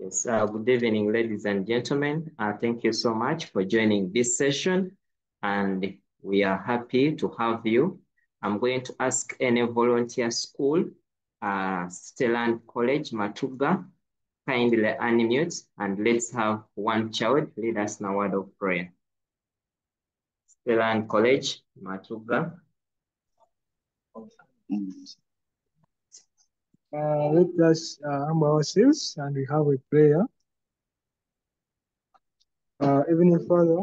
Yes, good evening, ladies and gentlemen. Thank you so much for joining this session, and we are happy to have you. I'm going to ask any volunteer school, Stellan College, Matuga, kindly unmute, and let's have one child lead us in a word of prayer. Stellan College, Matuga. Let us humble ourselves and we have a prayer. Heavenly Father,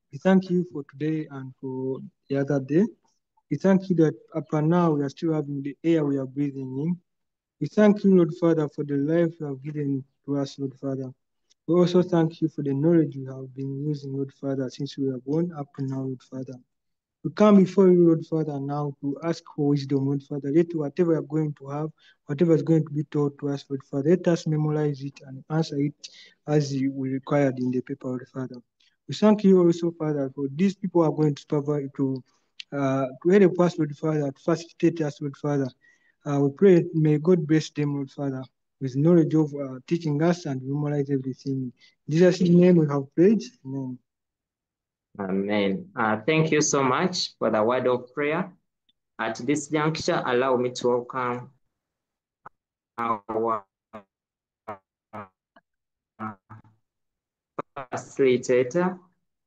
we thank you for today and for the other day. We thank you that up and now we are still having the air we are breathing in. We thank you, Lord Father, for the life you have given to us, Lord Father. We also thank you for the knowledge you have been using, Lord Father, since we were born up to now, Lord Father. We come before you, Lord Father, now to ask for wisdom, Lord Father. Let whatever we are going to have, whatever is going to be taught to us, Lord Father, let us memorize it and answer it as we required in the paper, Lord Father. We thank you also, Father, for these people who are going to provide to help us, Lord Father, to facilitate us, Lord Father. We pray, may God bless them, Lord Father, with knowledge of teaching us and memorize everything. In Jesus' name we have prayed. Amen. Amen. Thank you so much for the word of prayer. At this juncture, allow me to welcome our facilitator,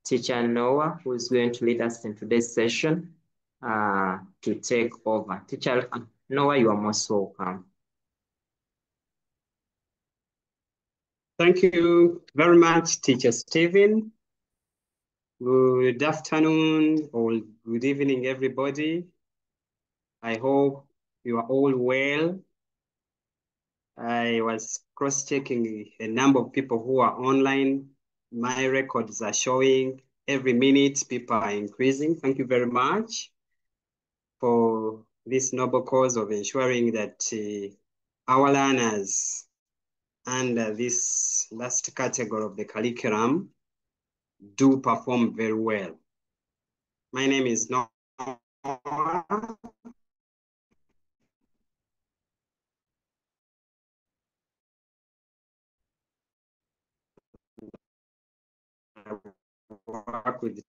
Tr.Noah, who is going to lead us in today's session to take over. Teacher Noah, you are most welcome. Thank you very much, Teacher Stephen. Good afternoon or good evening, everybody. I hope you are all well. I was cross-checking a number of people who are online. My records are showing every minute people are increasing. Thank you very much for this noble cause of ensuring that our learners under this last category of the curriculum do perform very well. My name is Noah. I work with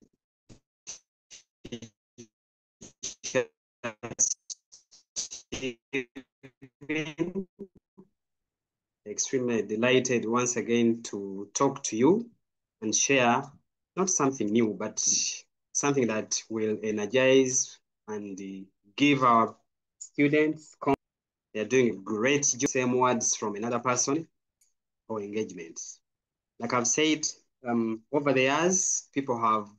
extremely delighted once again to talk to you and share not something new, but something that will energize and give our students confidence. They're doing a great job. Same words from another person or engagements. Like I've said, over the years, people have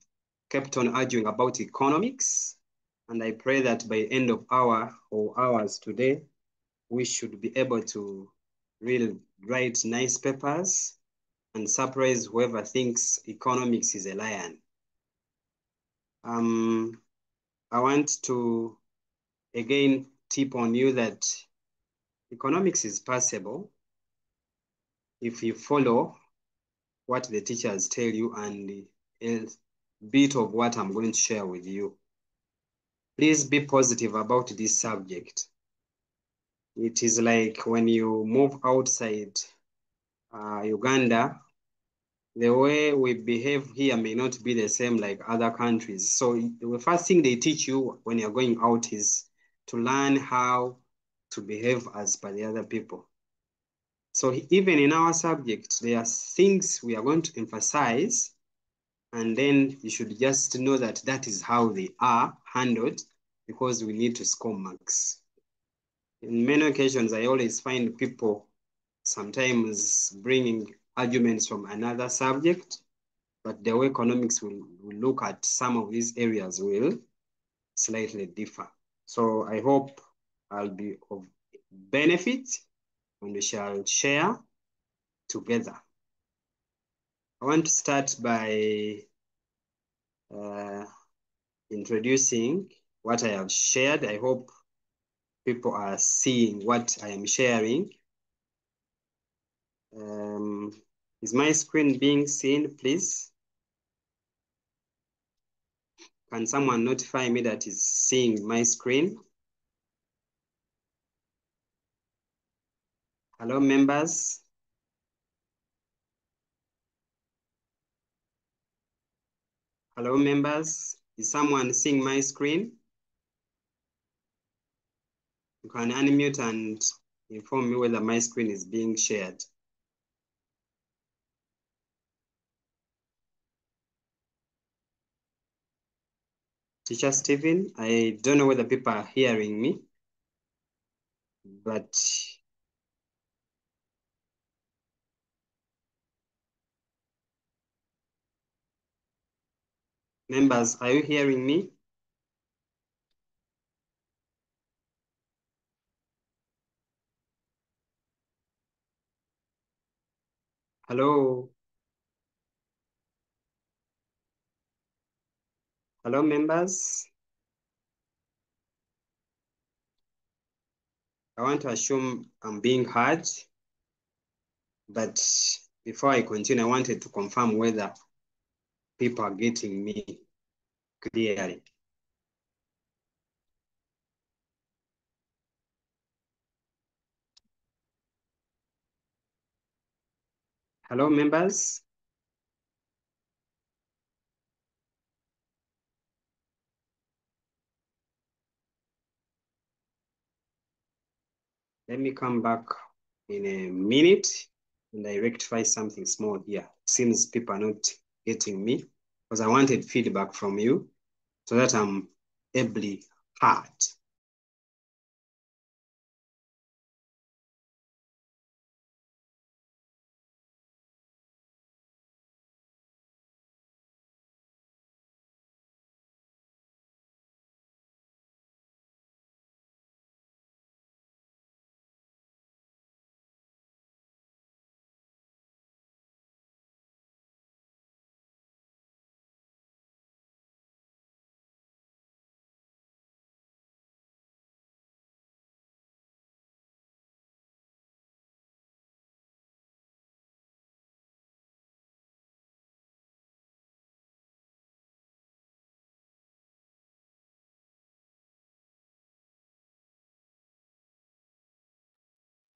kept on arguing about economics. And I pray that by end of hour or hours today, we should be able to really write nice papers and surprise whoever thinks economics is a lion. I want to again tip on you that economics is possible if you follow what the teachers tell you and a bit of what I'm going to share with you. Please be positive about this subject. It is like when you move outside Uganda, the way we behave here may not be the same like other countries. So the first thing they teach you when you're going out is to learn how to behave as per the other people. So even in our subject, there are things we are going to emphasize, and then you should just know that that is how they are handled because we need to score marks. In many occasions, I always find people sometimes bringing arguments from another subject, but the way economics will look at some of these areas will slightly differ. So I hope I'll be of benefit and we shall share together. I want to start by introducing what I have shared. I hope people are seeing what I am sharing. Is my screen being seen, please? Can someone notify me that is seeing my screen? Hello, members. Hello, members. Is someone seeing my screen? You can unmute and inform me whether my screen is being shared. Teacher Stephen, I don't know whether people are hearing me, but members, are you hearing me? Hello? Hello, members? I want to assume I'm being heard, but before I continue, I wanted to confirm whether people are getting me clearly. Hello, members? Let me come back in a minute and I rectify something small here. Seems people are not getting me because I wanted feedback from you so that I'm ably heard.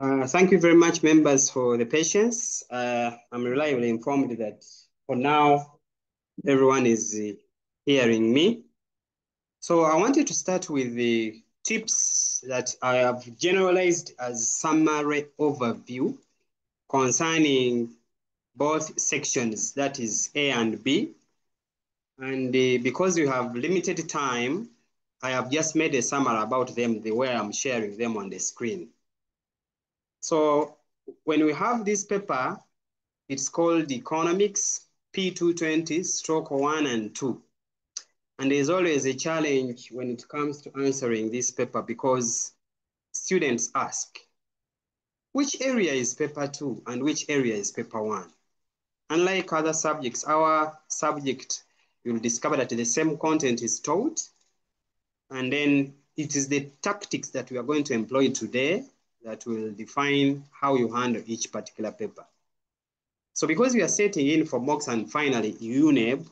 Thank you very much, members, for the patience. I'm reliably informed that for now, everyone is hearing me. So I wanted to start with the tips that I have generalized as summary overview concerning both sections, that is A and B. And because we have limited time, I have just made a summary about them the way I'm sharing them on the screen. So when we have this paper, it's called Economics P220/1 and 2. And there's always a challenge when it comes to answering this paper because students ask, which area is paper 2 and which area is paper 1? Unlike other subjects, our subject, you'll discover that the same content is taught, and then it is the tactics that we are going to employ today that will define how you handle each particular paper. So because we are setting in for mocks and finally UNEB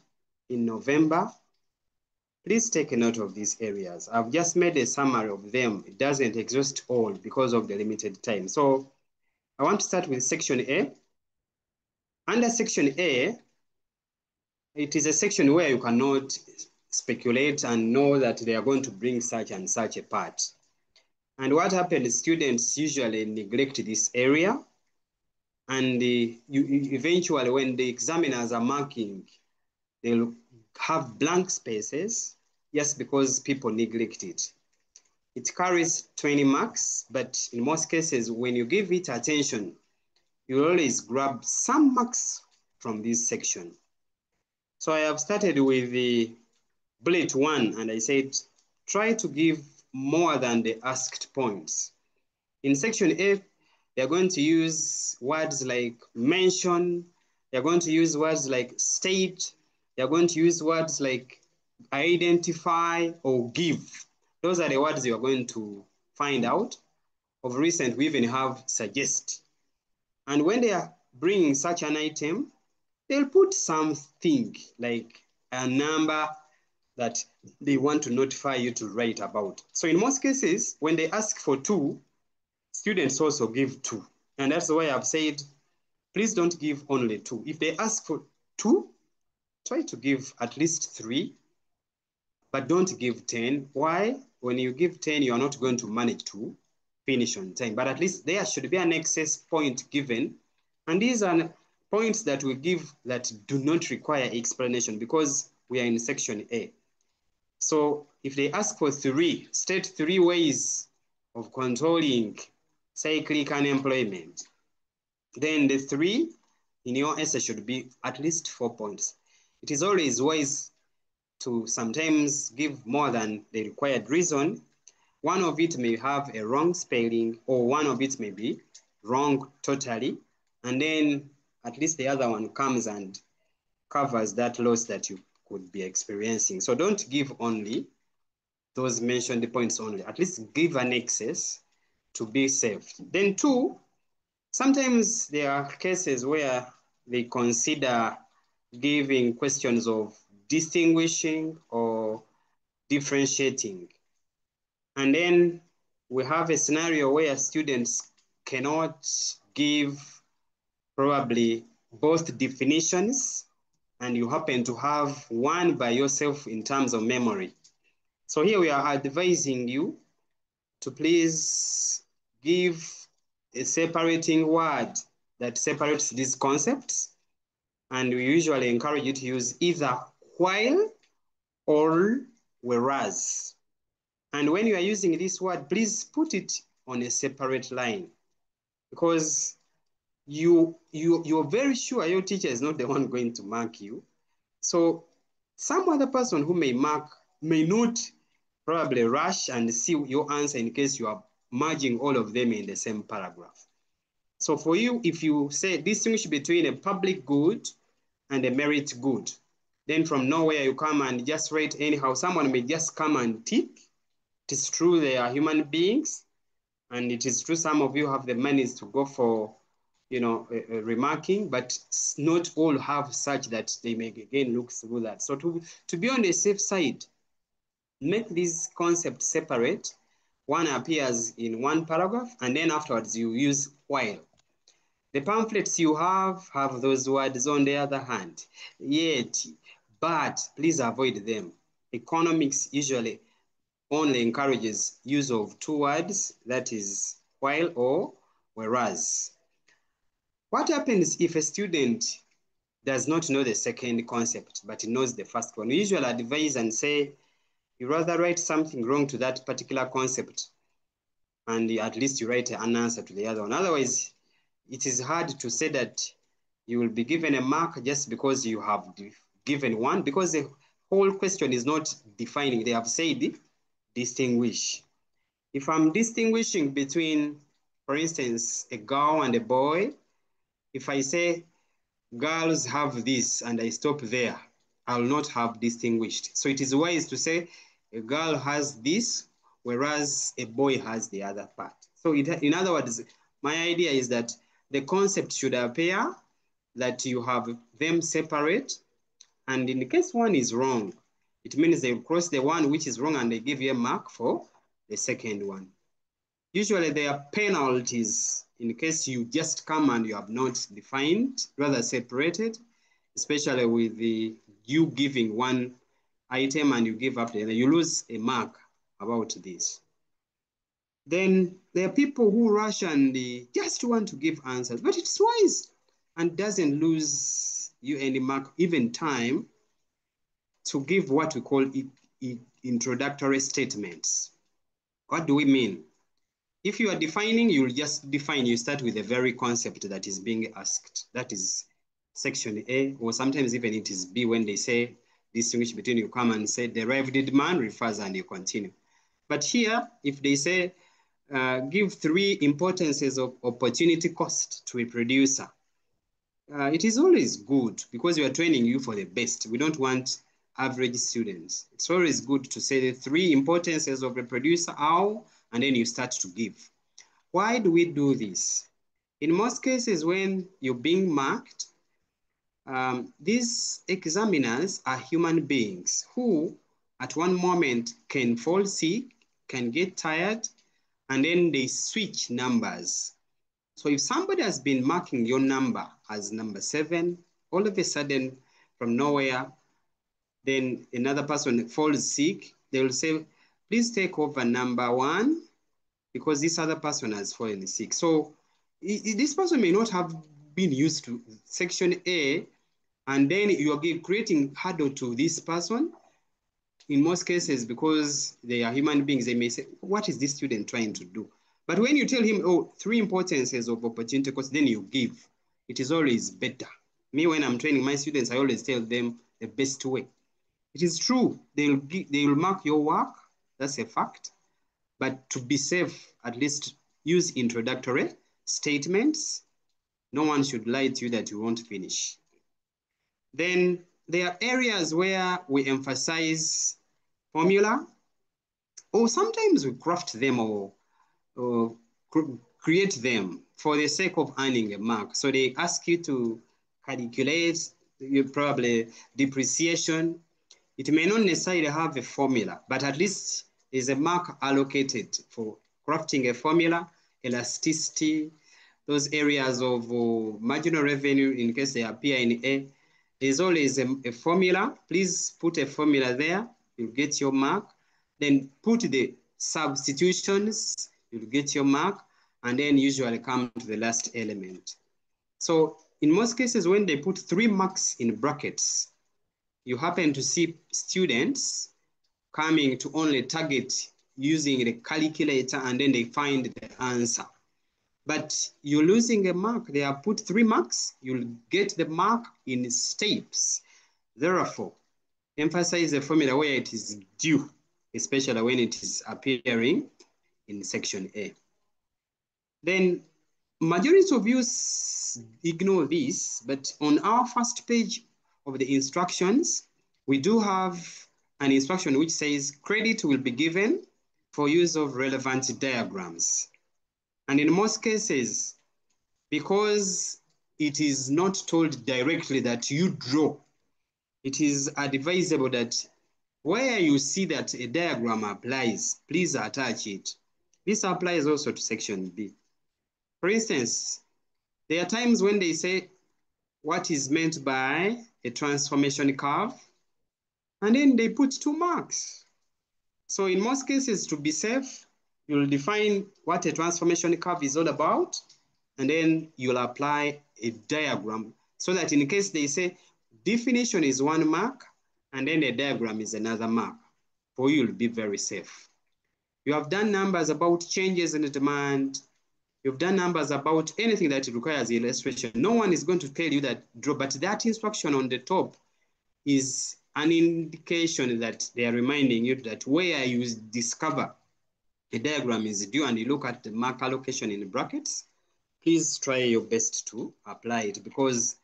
in November, please take a note of these areas. I've just made a summary of them. It doesn't exhaust all because of the limited time. So I want to start with section A. Under section A, it is a section where you cannot speculate and know that they are going to bring such and such a part. And what happens, students usually neglect this area. And eventually, when the examiners are marking, they'll have blank spaces, just because people neglect it. It carries 20 marks, but in most cases, when you give it attention, you always grab some marks from this section. So I have started with the bullet 1, and I said, try to give more than the asked points. In section A, they're going to use words like mention, they're going to use words like state, they're going to use words like identify or give. Those are the words you're going to find out. Of recent, we even have suggest. And when they are bringing such an item, they'll put something like a number that they want to notify you to write about. So in most cases, when they ask for 2, students also give 2. And that's why I've said, please don't give only 2. If they ask for 2, try to give at least 3, but don't give 10. Why? When you give 10, you are not going to manage to finish on time, but at least there should be an excess point given. And these are points that we give that do not require explanation because we are in section A. So if they ask for 3, state 3 ways of controlling cyclic unemployment, then the 3 in your essay should be at least 4 points. It is always wise to sometimes give more than the required reason. One of it may have a wrong spelling, or one of it may be wrong totally, and then at least the other one comes and covers that loss that you could be experiencing. So don't give only those mentioned points only. At least give an excess to be safe. Then 2, sometimes there are cases where they consider giving questions of distinguishing or differentiating. And then we have a scenario where students cannot give probably both definitions, and you happen to have one by yourself in terms of memory. So here we are advising you to please give a separating word that separates these concepts. And we usually encourage you to use either while or whereas. And when you are using this word, please put it on a separate line, because you're very sure your teacher is not the one going to mark you. So some other person who may mark may not probably rush and see your answer in case you are merging all of them in the same paragraph. So for you, if you say distinguish between a public good and a merit good, then from nowhere you come and just write anyhow. Someone may just come and tick. It is true they are human beings, and it is true some of you have the monies to go for, remarking, but not all have such that they may again look through that. So to be on the safe side, make these concepts separate. One appears in one paragraph, and then afterwards you use while. The pamphlets you have those words on the other hand, yet, but, please avoid them. Economics usually only encourages use of 2 words, that is while or whereas. What happens if a student does not know the second concept, but knows the first one? We usually advise and say, you rather write something wrong to that particular concept, and at least you write an answer to the other one. Otherwise, it is hard to say that you will be given a mark just because you have given one, because the whole question is not defining. They have said distinguish. If I'm distinguishing between, for instance, a girl and a boy, if I say girls have this and I stop there, I'll not have distinguished. So it is wise to say a girl has this, whereas a boy has the other part. So in other words, my idea is that the concept should appear, that you have them separate, and in case one is wrong, it means they cross the one which is wrong and they give you a mark for the second one. Usually there are penalties in case you just come and you have not defined, rather separated, especially with you giving one item and you give up the other. You lose a mark about this. Then there are people who rush and just want to give answers, but it's wise and doesn't lose you any mark, even time, to give what we call introductory statements. What do we mean? If you are defining, you'll just define. You start with the very concept that is being asked. That is section A, or sometimes even it is B when they say distinguish between, you come and say derived demand refers and you continue. But here, if they say give 3 importances of opportunity cost to a producer, it is always good because we are training you for the best. We don't want average students. It's always good to say the 3 importances of a producer, how, and then you start to give. Why do we do this? In most cases, when you're being marked, these examiners are human beings who at one moment can fall sick, can get tired, and then they switch numbers. So if somebody has been marking your number as number 7, all of a sudden from nowhere, then another person falls sick, they will say, please take over number 1 because this other person has fallen sick. So this person may not have been used to section A, and then you are creating hurdle to this person. In most cases, because they are human beings, they may say, what is this student trying to do? But when you tell him, oh, 3 importances of opportunity cost, then you give. It is always better. Me, when I'm training my students, I always tell them the best way. It is true, they will mark your work, that's a fact. But to be safe, at least use introductory statements. No one should lie to you that you won't finish. Then there are areas where we emphasize formula, or sometimes we craft them or create them for the sake of earning a mark. So they ask you to calculate probably depreciation. It may not necessarily have a formula, but at least there's a mark allocated for crafting a formula, elasticity, those areas of marginal revenue in case they appear in A. There's always a formula. Please put a formula there. You'll get your mark. Then put the substitutions. You'll get your mark. And then usually come to the last element. So in most cases, when they put 3 marks in brackets, you happen to see students coming to only target using the calculator, and then they find the answer. But you're losing a mark. They have put 3 marks. You'll get the mark in steps. Therefore, emphasize the formula where it is due, especially when it is appearing in section A. Then majority of you ignore this, but on our first page of the instructions, we do have an instruction which says credit will be given for use of relevant diagrams. And in most cases, because it is not told directly that you draw, it is advisable that where you see that a diagram applies, please attach it. This applies also to section B. For instance, there are times when they say what is meant by a transformation curve, and then they put 2 marks. So in most cases, to be safe, you'll define what a transformation curve is all about, and then you'll apply a diagram so that in case they say definition is 1 mark, and then the diagram is another mark, for you, you'll be very safe. You have done numbers about changes in the demand. You've done numbers about anything that requires illustration. No one is going to tell you that draw, but that instruction on the top is an indication that they are reminding you that where you discover a diagram is due and you look at the mark allocation in brackets, please try your best to apply it because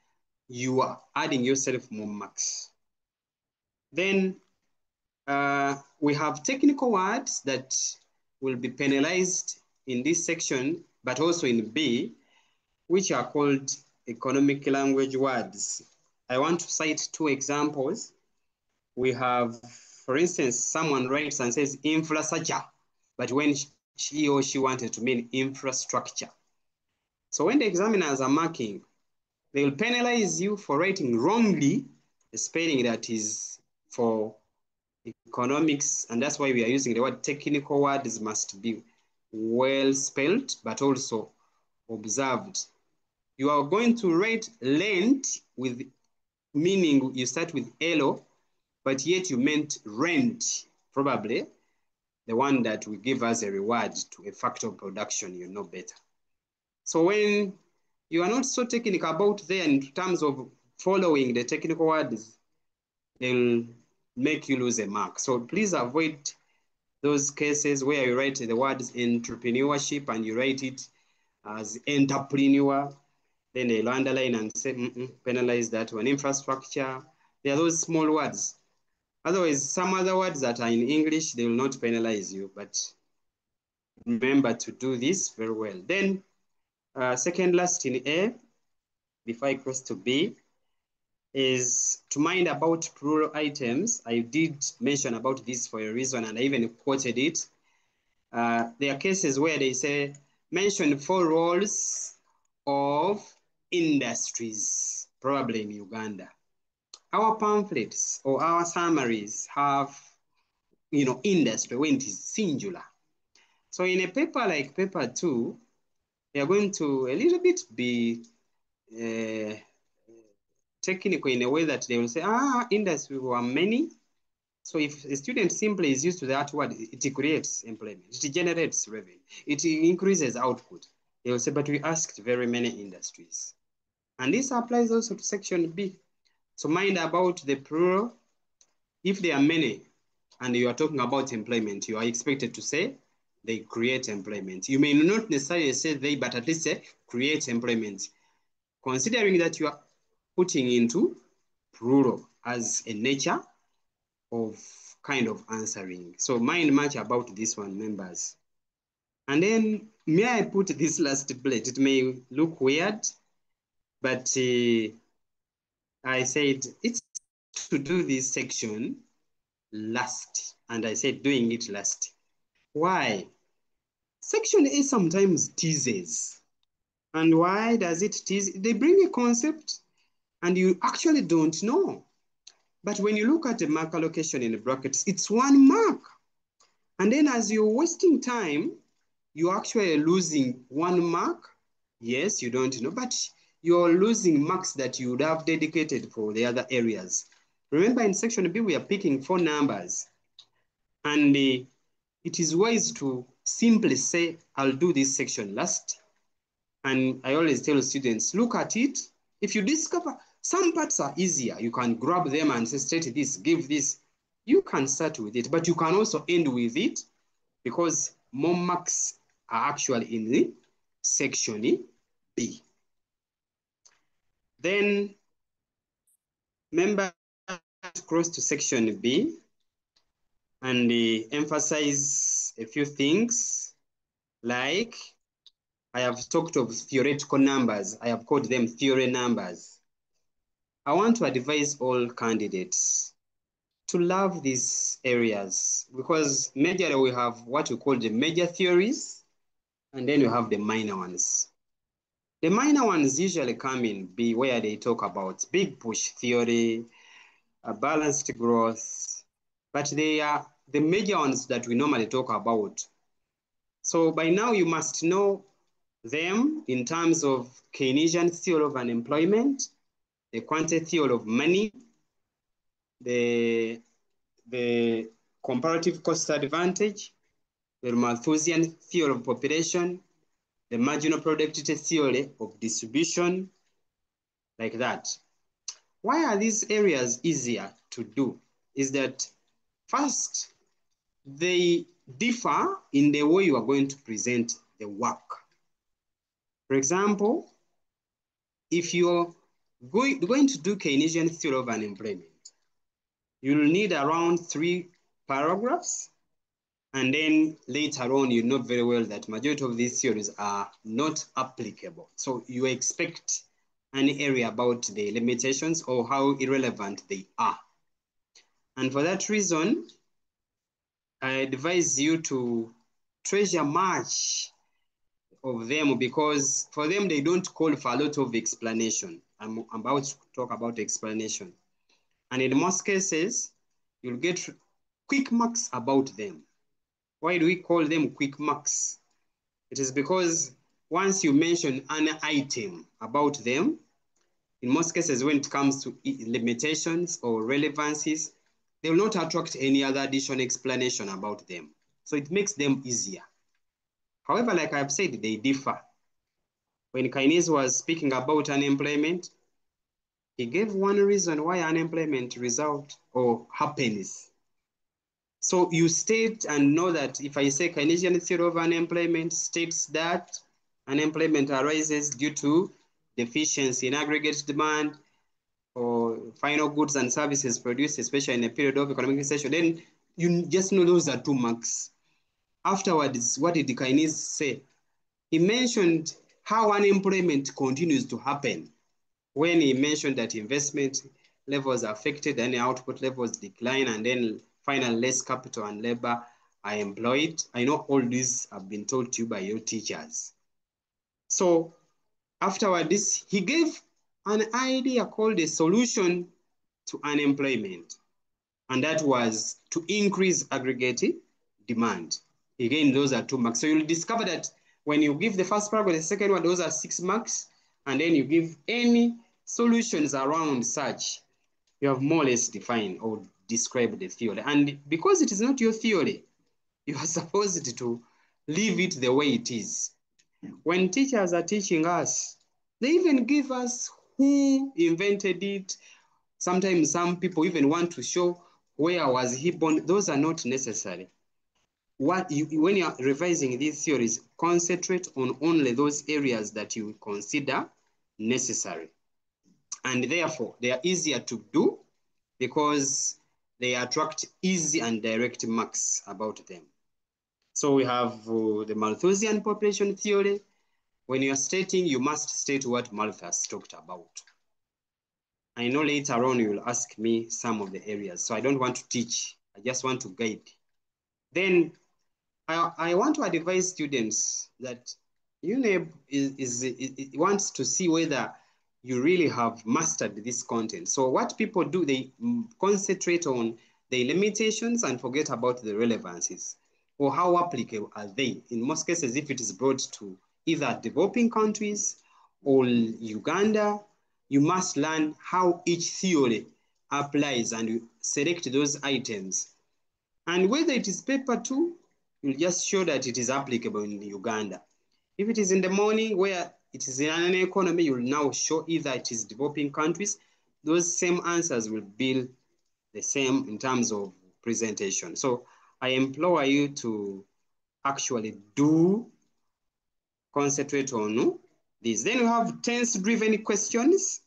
you are adding yourself more marks. Then we have technical words that will be penalized in this section, but also in B, which are called economic language words. I want to cite 2 examples. We have, for instance, someone writes and says infrastructure, but when she or she wanted to mean infrastructure. So when the examiners are marking, they will penalize you for writing wrongly the spelling that is for economics, and that's why we are using the word technical words must be well spelled, but also observed. You are going to write lent with meaning you start with elo, but yet you meant rent, probably the one that will give us a reward to a factor of production, you know better. So when you are not so technical about there in terms of following the technical words, they'll make you lose a mark. So please avoid those cases where you write the words entrepreneurship and you write it as entrepreneur, then they'll underline and say, penalize that one. Infrastructure, there are those small words. Otherwise, some other words that are in English, they will not penalize you, but remember to do this very well. Then, second last in A, before I cross to B, is to mind about plural items. I did mention about this for a reason, and I even quoted it. There are cases where they say, mention 4 roles of industries, probably in Uganda. our pamphlets or our summaries have, industry when it is singular. So in a paper like paper 2, they are going to a little bit be technical in a way that they will say, industry were many. So if a student simply is used to that word, it creates employment, it generates revenue, it increases output. They will say, but we asked very many industries. And this applies also to section B. So mind about the plural. If there are many and you are talking about employment, you are expected to say they create employment. You may not necessarily say they, but at least say create employment, considering that you are putting into plural as a nature of kind of answering. So mind much about this one, members. And then may I put this last bullet? It may look weird, but I said it's to do this section last, and I said doing it last. Why? Section A sometimes teases. And why does it tease? They bring a concept and you actually don't know. But when you look at the mark allocation in the brackets, it's 1 mark. And then as you're wasting time, you're actually losing 1 mark. Yes, you don't know, but you're losing marks that you would have dedicated for the other areas. Remember in section B, we are picking 4 numbers. And it is wise to simply say, I'll do this section last. And I always tell students, look at it. If you discover some parts are easier, you can grab them and say, state this, give this. You can start with it, but you can also end with it because more marks are actually in the section B. Then members cross to section B and emphasize a few things like I have talked of theoretical numbers. I have called them theory numbers. I want to advise all candidates to love these areas because majorly we have what we call the major theories and then we have the minor ones. The minor ones usually come in B where they talk about big push theory, balanced growth, but they are the major ones that we normally talk about. So by now you must know them in terms of Keynesian theory of unemployment, the quantitative theory of money, the comparative cost advantage, the Malthusian theory of population, the marginal productivity theory of distribution, like that. Why are these areas easier to do? Is that first, they differ in the way you are going to present the work. For example, if you're going to do Keynesian theory of unemployment, you'll need around 3 paragraphs. And then later on, you know very well that majority of these theories are not applicable. So you expect an area about the limitations or how irrelevant they are. And for that reason, I advise you to treasure much of them because for them, they don't call for a lot of explanation. I'm about to talk about explanation. And in most cases, you'll get quick marks about them. Why do we call them quick marks? It is because once you mention an item about them, in most cases when it comes to limitations or relevancies, they will not attract any other additional explanation about them. So it makes them easier. However, like I've said, they differ. When Keynes was speaking about unemployment, he gave one reason why unemployment result or happens. So you state and know that if I say Keynesian theory of unemployment states that unemployment arises due to deficiency in aggregate demand or final goods and services produced, especially in a period of economic recession, then you just know those are 2 marks. Afterwards, what did Keynes say? He mentioned how unemployment continues to happen when he mentioned that investment levels are affected and output levels decline, and then finally less capital and labor are employed. I know all these have been told to you by your teachers. So afterwards, he gave an idea called a solution to unemployment, and that was to increase aggregate demand. Again, those are 2 marks. So you'll discover that when you give the first paragraph, the second one, those are 6 marks, and then you give any solutions around such, you have more or less defined or described the theory. And because it is not your theory, you are supposed to leave it the way it is. When teachers are teaching us, they even give us who invented it. Sometimes some people even want to show where was he born. Those are not necessary. When you are revising these theories, concentrate on only those areas that you consider necessary. And therefore, they are easier to do because they attract easy and direct marks about them. So we have the Malthusian population theory. When you are stating, you must state what Malthus talked about. I know later on you will ask me some of the areas, so I don't want to teach. I just want to guide. Then I want to advise students that UNEB wants to see whether you really have mastered this content. So what people do, they concentrate on the limitations and forget about the relevancies, or how applicable are they. In most cases, if it is brought to either developing countries or Uganda, you must learn how each theory applies and you select those items. And whether it is paper 2, you'll just show that it is applicable in Uganda. If it is in the morning where it is in an economy, you'll now show either it is developing countries. Those same answers will be the same in terms of presentation. So I implore you to actually concentrate on this. Then we have tense-driven questions.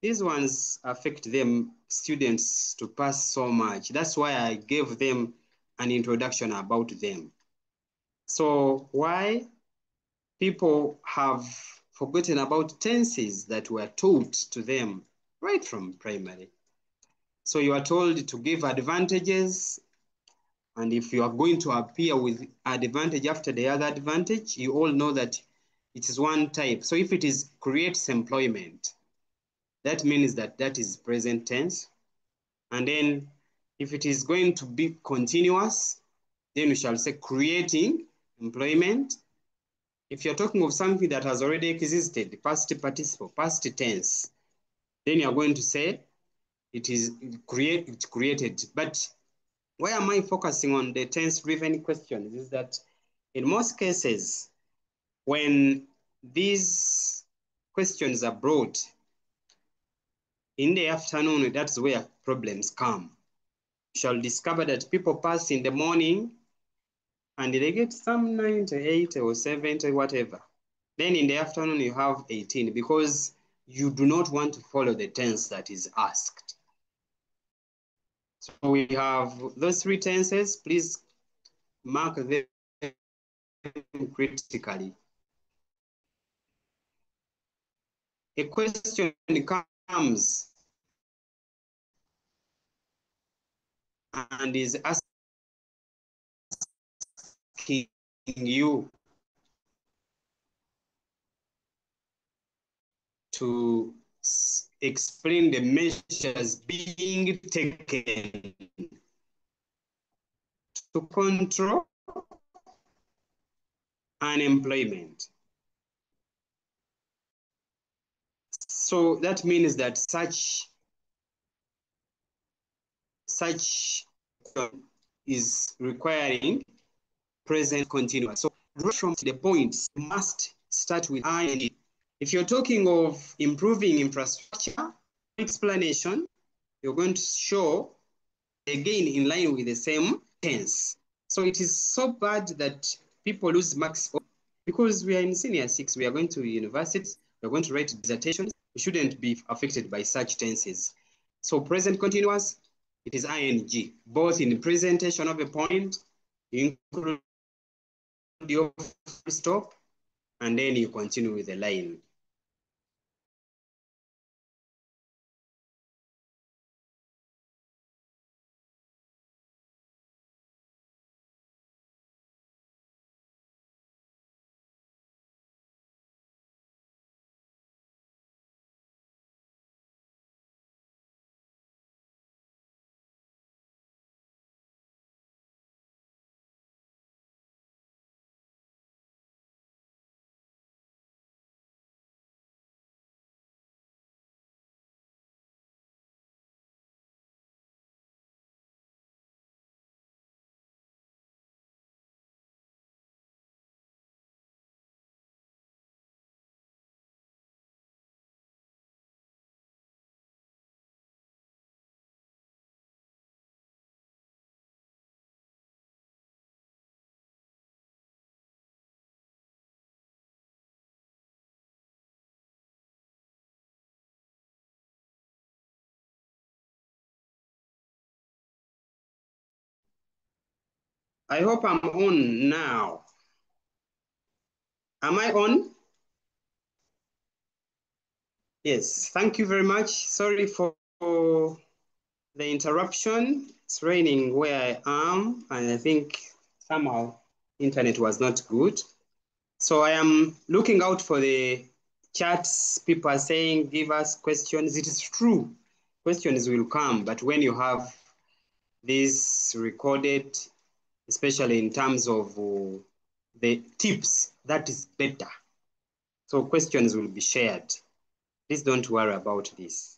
These ones affect them students to pass so much. That's why I gave them an introduction about them. So why people have forgotten about tenses that were taught to them right from primary. So you are told to give advantages, and if you are going to appear with advantage after the other advantage, you all know that it is one type. So if it is creates employment, that means that that is present tense. And then if it is going to be continuous, then we shall say creating employment. If you're talking of something that has already existed, past participle, past tense, then you're going to say it is created. But why am I focusing on the tense-driven questions is that in most cases, when these questions are brought in the afternoon, that's where problems come. You shall discover that people pass in the morning and they get some 98 or 70, whatever. Then in the afternoon, you have 18 because you do not want to follow the tense that is asked. So we have those 3 tenses. Please mark them critically. A question comes and is asking you to explain the measures being taken to control unemployment. So that means that such is requiring present continuous. So right from the points, you must start with ing. If you're talking of improving infrastructure, explanation, you're going to show again in line with the same tense. So it is so bad that people lose marks because we are in senior 6, we are going to universities, we're going to write dissertations. We shouldn't be affected by such tenses. So present continuous, it is ing, both in the presentation of a point, you include your stop, and then you continue with the line. I hope I'm on now. Am I on? Yes, thank you very much. Sorry for the interruption. It's raining where I am, and I think somehow internet was not good. So I am looking out for the chats. People are saying, give us questions. It is true, questions will come, but when you have this recorded, especially in terms of the tips, that is better. So questions will be shared. Please don't worry about this.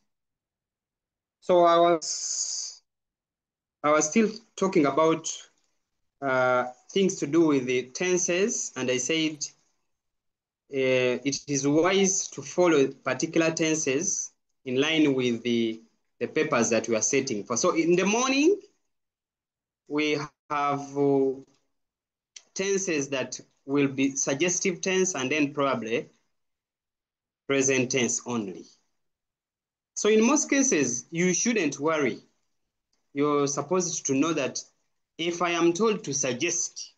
So I was still talking about things to do with the tenses, and I said it is wise to follow particular tenses in line with the papers that we are setting for. So in the morning, we have tenses that will be suggestive tense and then probably present tense only. So in most cases, you shouldn't worry. You're supposed to know that if I am told to suggest,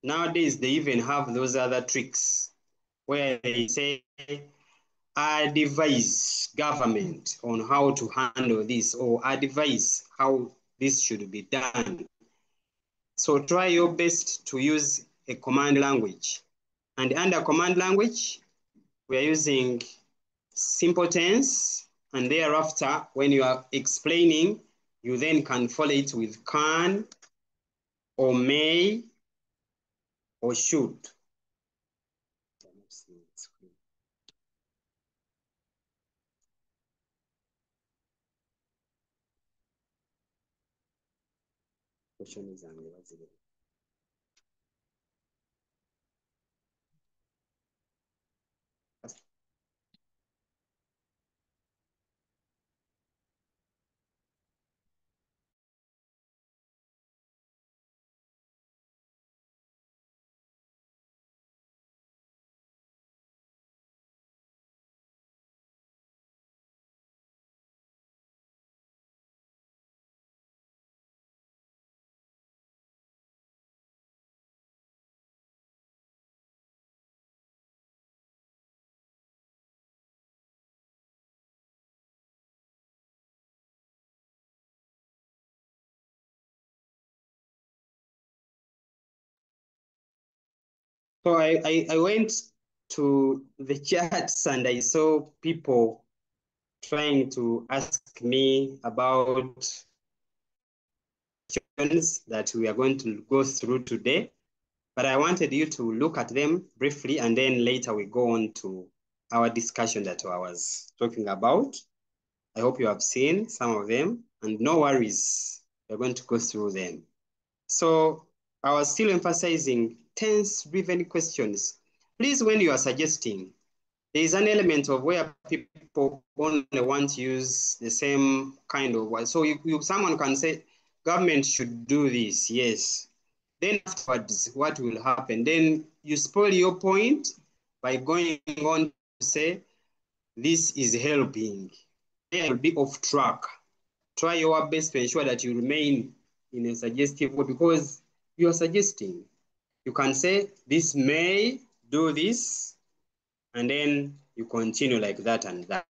nowadays they even have those other tricks where they say, advise government on how to handle this, or advise how this should be done. So try your best to use a command language. And under command language, we are using simple tense, and thereafter, when you are explaining, you then can follow it with can, or may, or should. Question is So I went to the chats and I saw people trying to ask me about questions that we are going to go through today, but I wanted you to look at them briefly and then later we go on to our discussion that I was talking about. I hope you have seen some of them, and no worries, we're going to go through them. So I was still emphasizing tense-driven questions. Please, when you are suggesting, there is an element of where people only want to use the same kind of word. So someone can say, government should do this, yes. Then afterwards, what will happen? Then you spoil your point by going on to say, this is helping. Then you'll be off track. Try your best to ensure that you remain in a suggestive way because you are suggesting. You can say, this may do this, and then you continue like that and that.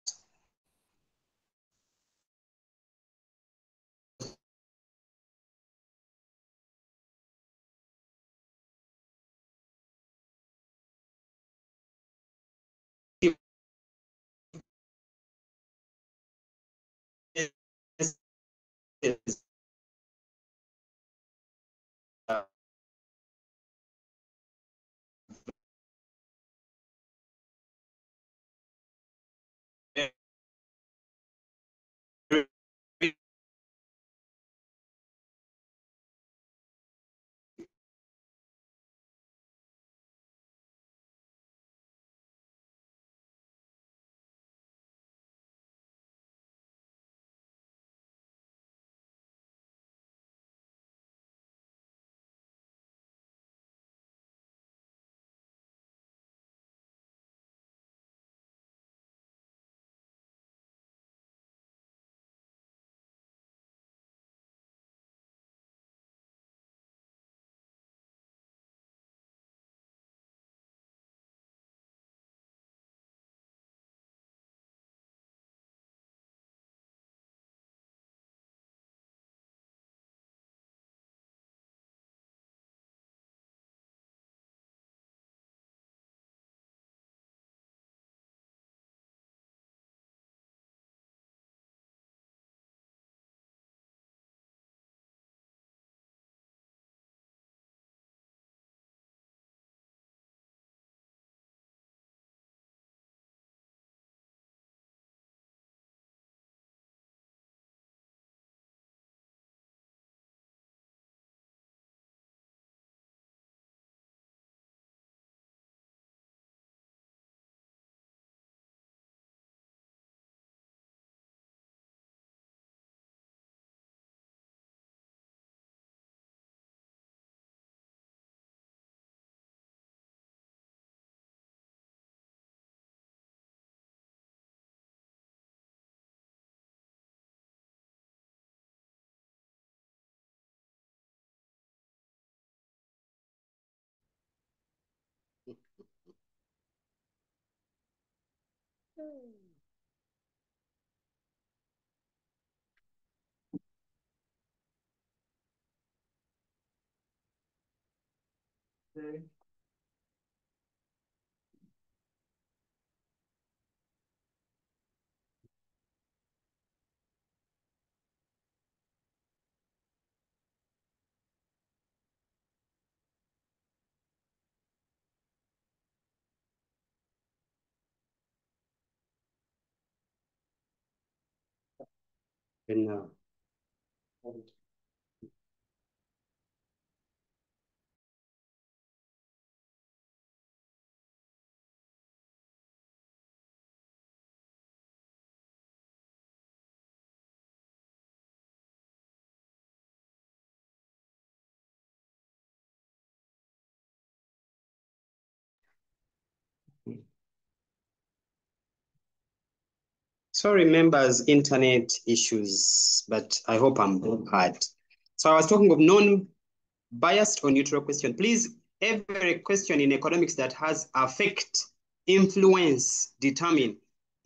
And sorry, members, internet issues, but I hope I'm heard. So I was talking of non-biased or neutral question. Please, every question in economics that has affect, influence, determine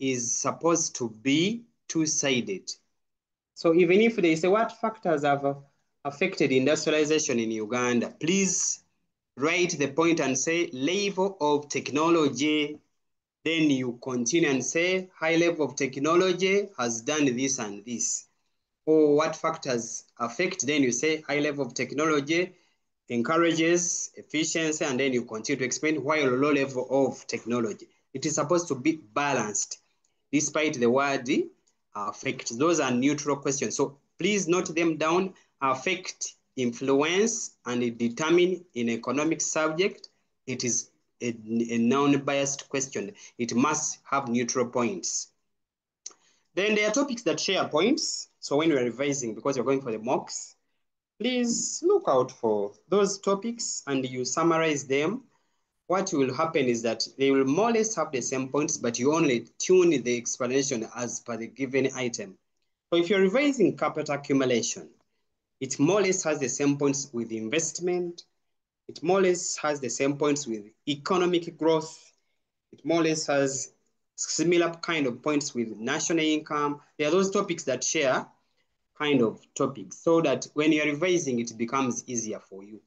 is supposed to be two-sided. So even if they say what factors have affected industrialization in Uganda, please write the point and say level of technology. Then you continue and say high level of technology has done this and this. Or what factors affect, then you say high level of technology encourages efficiency, and then you continue to explain why low level of technology. It is supposed to be balanced, despite the word affect. Those are neutral questions. So please note them down. Affect, influence, and determine in economic subject. It is a non-biased question. It must have neutral points. Then there are topics that share points. So when you're revising, because you're going for the mocks, please look out for those topics and you summarize them. What will happen is that they will more or less have the same points, but you only tune the explanation as per the given item. So if you're revising capital accumulation, it more or less has the same points with investment. It more or less has the same points with economic growth. It more or less has similar kind of points with national income. There are those topics that share kind of topics so that when you're revising, it becomes easier for you.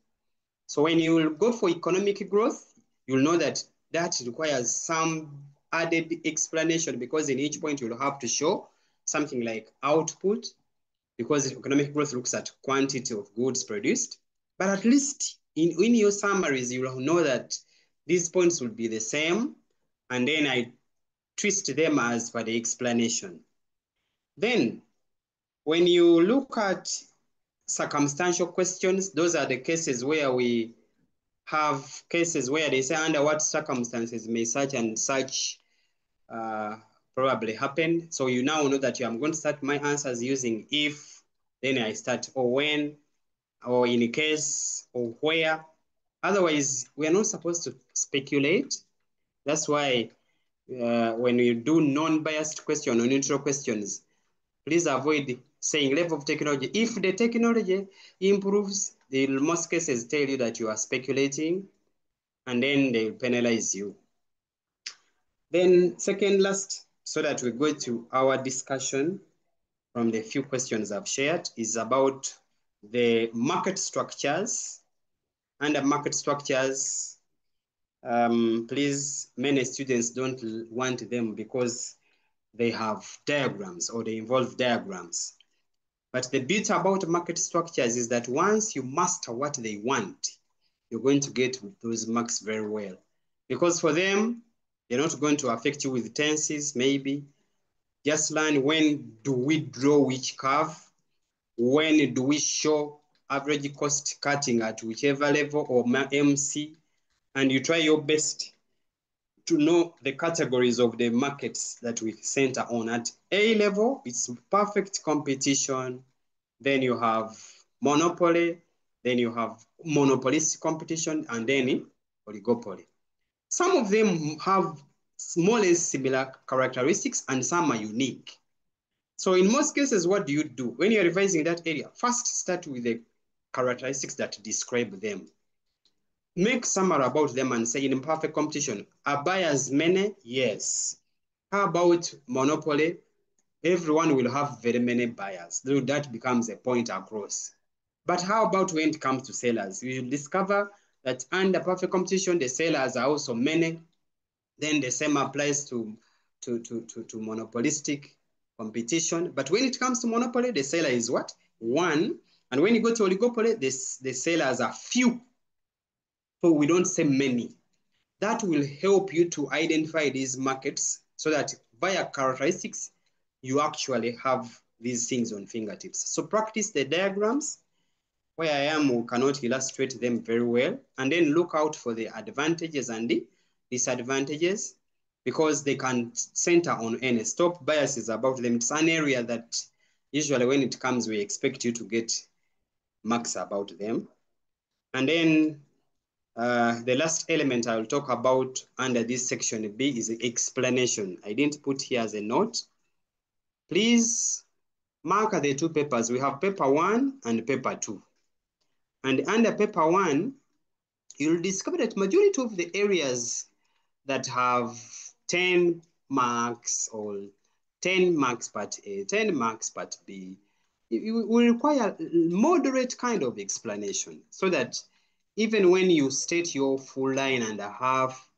So when you go for economic growth, you'll know that that requires some added explanation because in each point you'll have to show something like output, because economic growth looks at quantity of goods produced. But at least in your summaries, you'll know that these points will be the same, and then I twist them as per the explanation. Then when you look at circumstantial questions, those are the cases where we have cases where they say under what circumstances may such and such probably happen. So you now know that I'm going to start my answers using if, then I start or when, or in a case, or where. Otherwise, we are not supposed to speculate. That's why when you do non-biased question or neutral questions, please avoid saying level of technology. If the technology improves, they in most cases tell you that you are speculating, and then they penalize you. Then second last, so that we go to our discussion from the few questions I've shared, is about the market structures. Under market structures, please, many students don't want them because they have diagrams or they involve diagrams. But the beauty about market structures is that once you master what they want, you're going to get those marks very well. Because for them, they're not going to affect you with tenses, maybe. Just learn when do we draw which curve, when do we show average cost cutting at whichever level or MC, and you try your best to know the categories of the markets that we center on. At A level, it's perfect competition. Then you have monopoly, then you have monopolistic competition, and then oligopoly. Some of them have more or less similar characteristics, and some are unique. So in most cases, what do you do? When you're revising that area, first start with the characteristics that describe them. Make summary about them and say in perfect competition, are buyers many? Yes. How about monopoly? Everyone will have very many buyers. So that becomes a point across. But how about when it comes to sellers? You discover that under perfect competition, the sellers are also many. Then the same applies to monopolistic competition. But when it comes to monopoly, the seller is what? One. And when you go to oligopoly, the sellers are few. So we don't say many. That will help you to identify these markets so that via characteristics, you actually have these things on fingertips. So practice the diagrams. Where I am, we cannot illustrate them very well. And then look out for the advantages and the disadvantages because they can center on any. Stop biases about them. It's an area that usually when it comes, we expect you to get marks about them. And then the last element I will talk about under this section B is the explanation. I didn't put here as a note. Please mark the two papers. We have paper 1 and paper 2. And under paper 1, you'll discover that majority of the areas that have 10 marks or 10 marks part A, 10 marks part B, you will require moderate kind of explanation so that even when you state your full line and a half,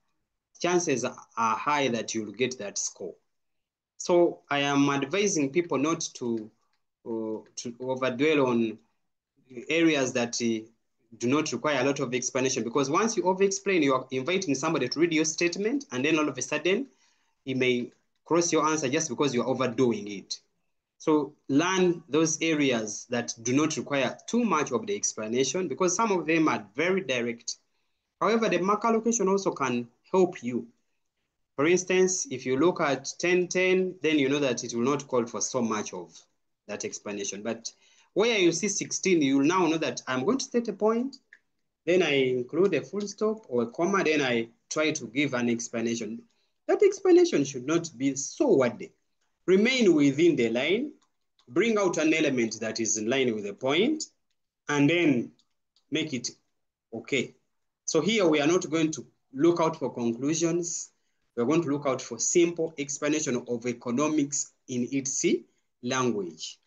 chances are high that you'll get that score. So I am advising people not to overdwell on areas that do not require a lot of explanation, because once you over-explain, you are inviting somebody to read your statement, and then all of a sudden, he may cross your answer just because you're overdoing it. So learn those areas that do not require too much of the explanation, because some of them are very direct. However, the mark allocation also can help you. For instance, if you look at 10-10, then you know that it will not call for so much of that explanation. But where you see 16, you will now know that I'm going to state a point, then I include a full stop or a comma, then I try to give an explanation. That explanation should not be so wordy. Remain within the line, bring out an element that is in line with the point, and then make it okay. So here we are not going to look out for conclusions. We're going to look out for simple explanation of economics in its language.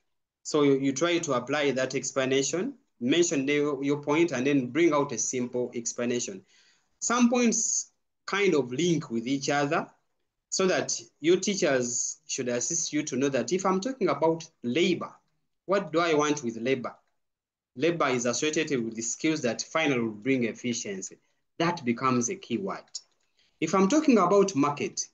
So you try to apply that explanation, mention your point, and then bring out a simple explanation. Some points kind of link with each other so that your teachers should assist you to know that if I'm talking about labor, what do I want with labor? Labor is associated with the skills that finally will bring efficiency. That becomes a key word. If I'm talking about market,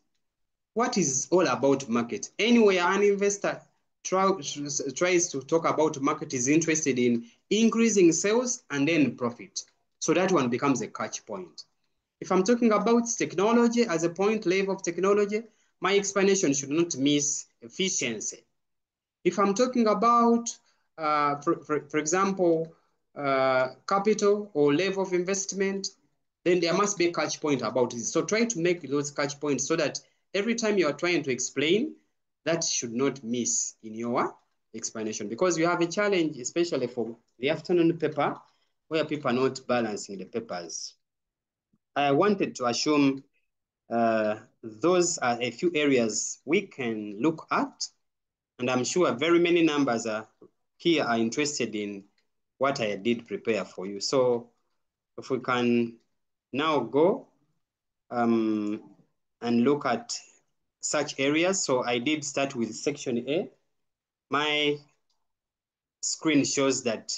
what is all about market? Anywhere an investor tries to talk about market is interested in increasing sales and then profit. So that one becomes a catch point. If I'm talking about technology as a point level of technology, my explanation should not miss efficiency. If I'm talking about, for example, capital or level of investment, then there must be a catch point about it. So try to make those catch points so that every time you are trying to explain, that should not miss in your explanation, because you have a challenge, especially for the afternoon paper, where people are not balancing the papers. I wanted to assume those are a few areas we can look at, and I'm sure very many numbers here are interested in what I did prepare for you. So if we can now go and look at such areas. So I did start with section A. My screen shows that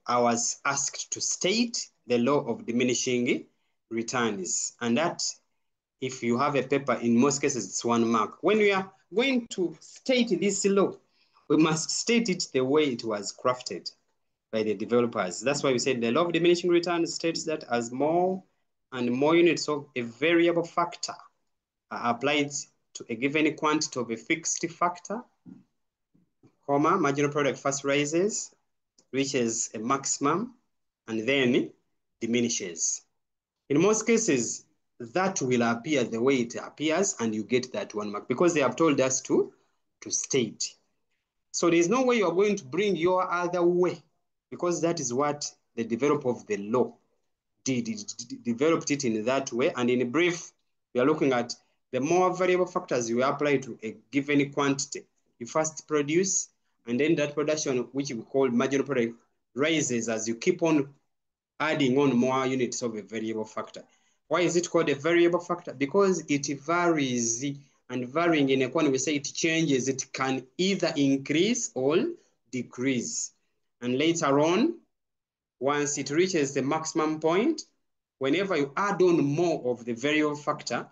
I was asked to state the law of diminishing returns, and that if you have a paper, in most cases, it's 1 mark. When we are going to state this law, we must state it the way it was crafted by the developers. That's why we said the law of diminishing returns states that as more and more units of a variable factor are applied to a given quantity of a fixed factor, comma, marginal product first rises, reaches a maximum, and then diminishes. In most cases, that will appear the way it appears, and you get that 1 mark because they have told us to state. So there's no way you're going to bring your other way, because that is what the developer of the law did. It developed it in that way. And in brief, we are looking at the more variable factors you apply to a given quantity, you first produce, and then that production, which we call marginal product, rises as you keep on adding on more units of a variable factor. Why is it called a variable factor? Because it varies, and varying in a quantity, we say it changes. It can either increase or decrease. And later on, once it reaches the maximum point, whenever you add on more of the variable factor,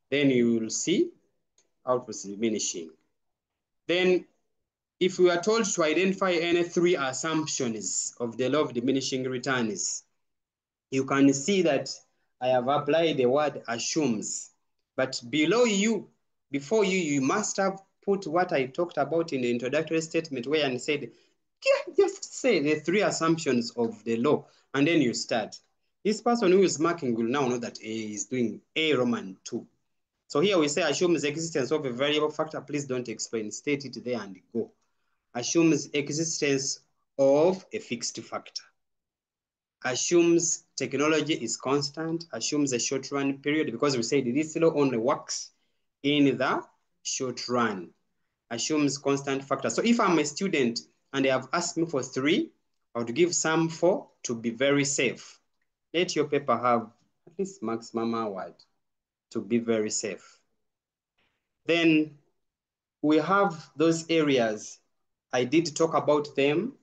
then you will see outputs diminishing. Then if we are told to identify any three assumptions of the law of diminishing returns, you can see that I have applied the word assumes. But below you, before you, you must have put what I talked about in the introductory statement where I said, just say the three assumptions of the law, and then you start. This person who is marking will now know that A is doing A Roman 2. So here we say assumes existence of a variable factor. Please don't explain, state it there and go. Assumes existence of a fixed factor. Assumes technology is constant, assumes a short run period, because we said this law only works in the short run. Assumes constant factor. So if I'm a student and they have asked me for 3, I would give some 4 to be very safe. Let your paper have at least maximum award to be very safe. Then we have those areas, I did talk about them,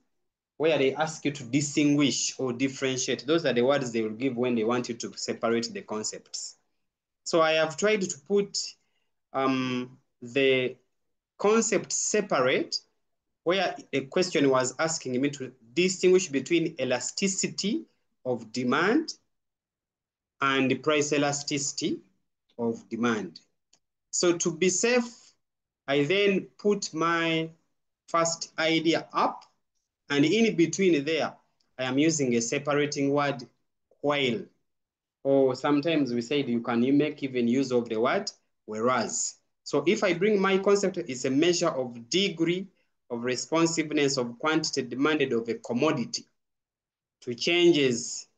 where they ask you to distinguish or differentiate. Those are the words they will give when they want you to separate the concepts. So I have tried to put the concept separate, where a question was asking me to distinguish between elasticity of demand and price elasticity of demand. So to be safe, I then put my first idea up, and in between there, I am using a separating word, while. Or sometimes we said you can make even use of the word whereas. So if I bring my concept, it's a measure of degree of responsiveness of quantity demanded of a commodity to changes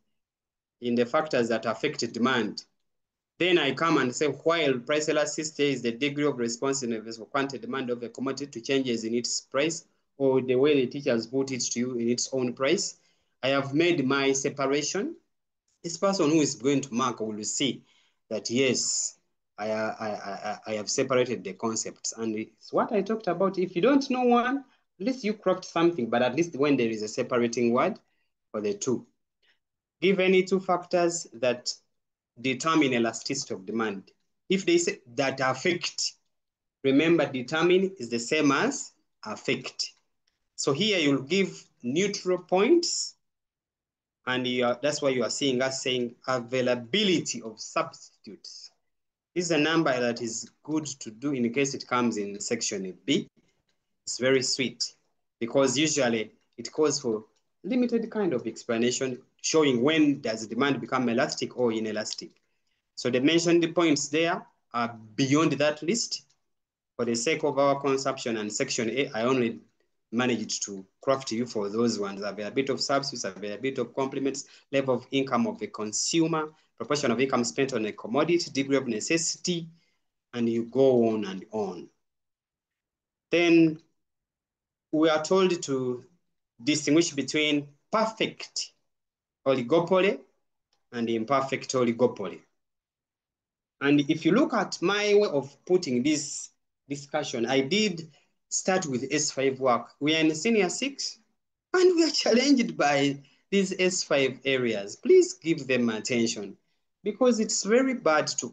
in the factors that affect demand. Then I come and say, while price elasticity is the degree of responsiveness of quantity demand of a commodity to changes in its price, or the way the teachers put it to you in its own price, I have made my separation. This person who is going to mark will see that, yes, I have separated the concepts. And it's what I talked about. If you don't know one, at least you cropped something, but at least when there is a separating word for the two. Give any 2 factors that determine elasticity of demand. If they say that affect, remember determine is the same as affect. So here you'll give neutral points, and that's why you are seeing us saying availability of substitutes. This is a number that is good to do in case it comes in section B. It's very sweet because usually it calls for limited kind of explanation showing when does demand become elastic or inelastic. So the mentioned points there are beyond that list. For the sake of our consumption and section A, I only managed to craft you for those ones. Availability of substitutes, availability of complements, level of income of the consumer, proportion of income spent on a commodity, degree of necessity, and you go on and on. Then we are told to distinguish between perfect oligopoly and imperfect oligopoly. And if you look at my way of putting this discussion, I did start with S5 work. We are in senior 6, and we are challenged by these S5 areas. Please give them attention, because it's very bad to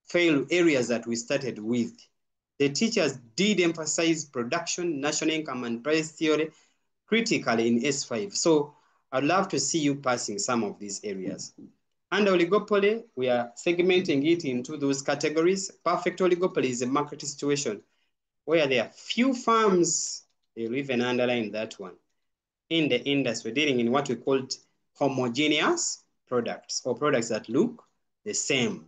fail areas that we started with. The teachers did emphasize production, national income, and price theory critically in S5. So I'd love to see you passing some of these areas. Under oligopoly, we are segmenting it into those categories. Perfect oligopoly is a market situation where there are few firms, they'll even underline that one, in the industry dealing in what we called homogeneous products, or products that look the same.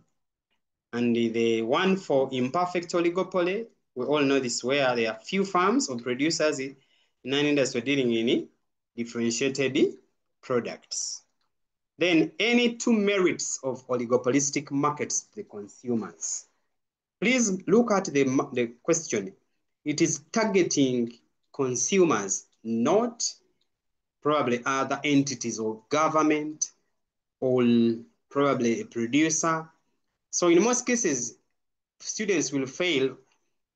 And the one for imperfect oligopoly, we all know this, where there are few firms or producers in an industry dealing in differentiated products. Then any 2 merits of oligopolistic markets to the consumers. Please look at the question. It is targeting consumers, not probably other entities or government or probably a producer. So in most cases, students will fail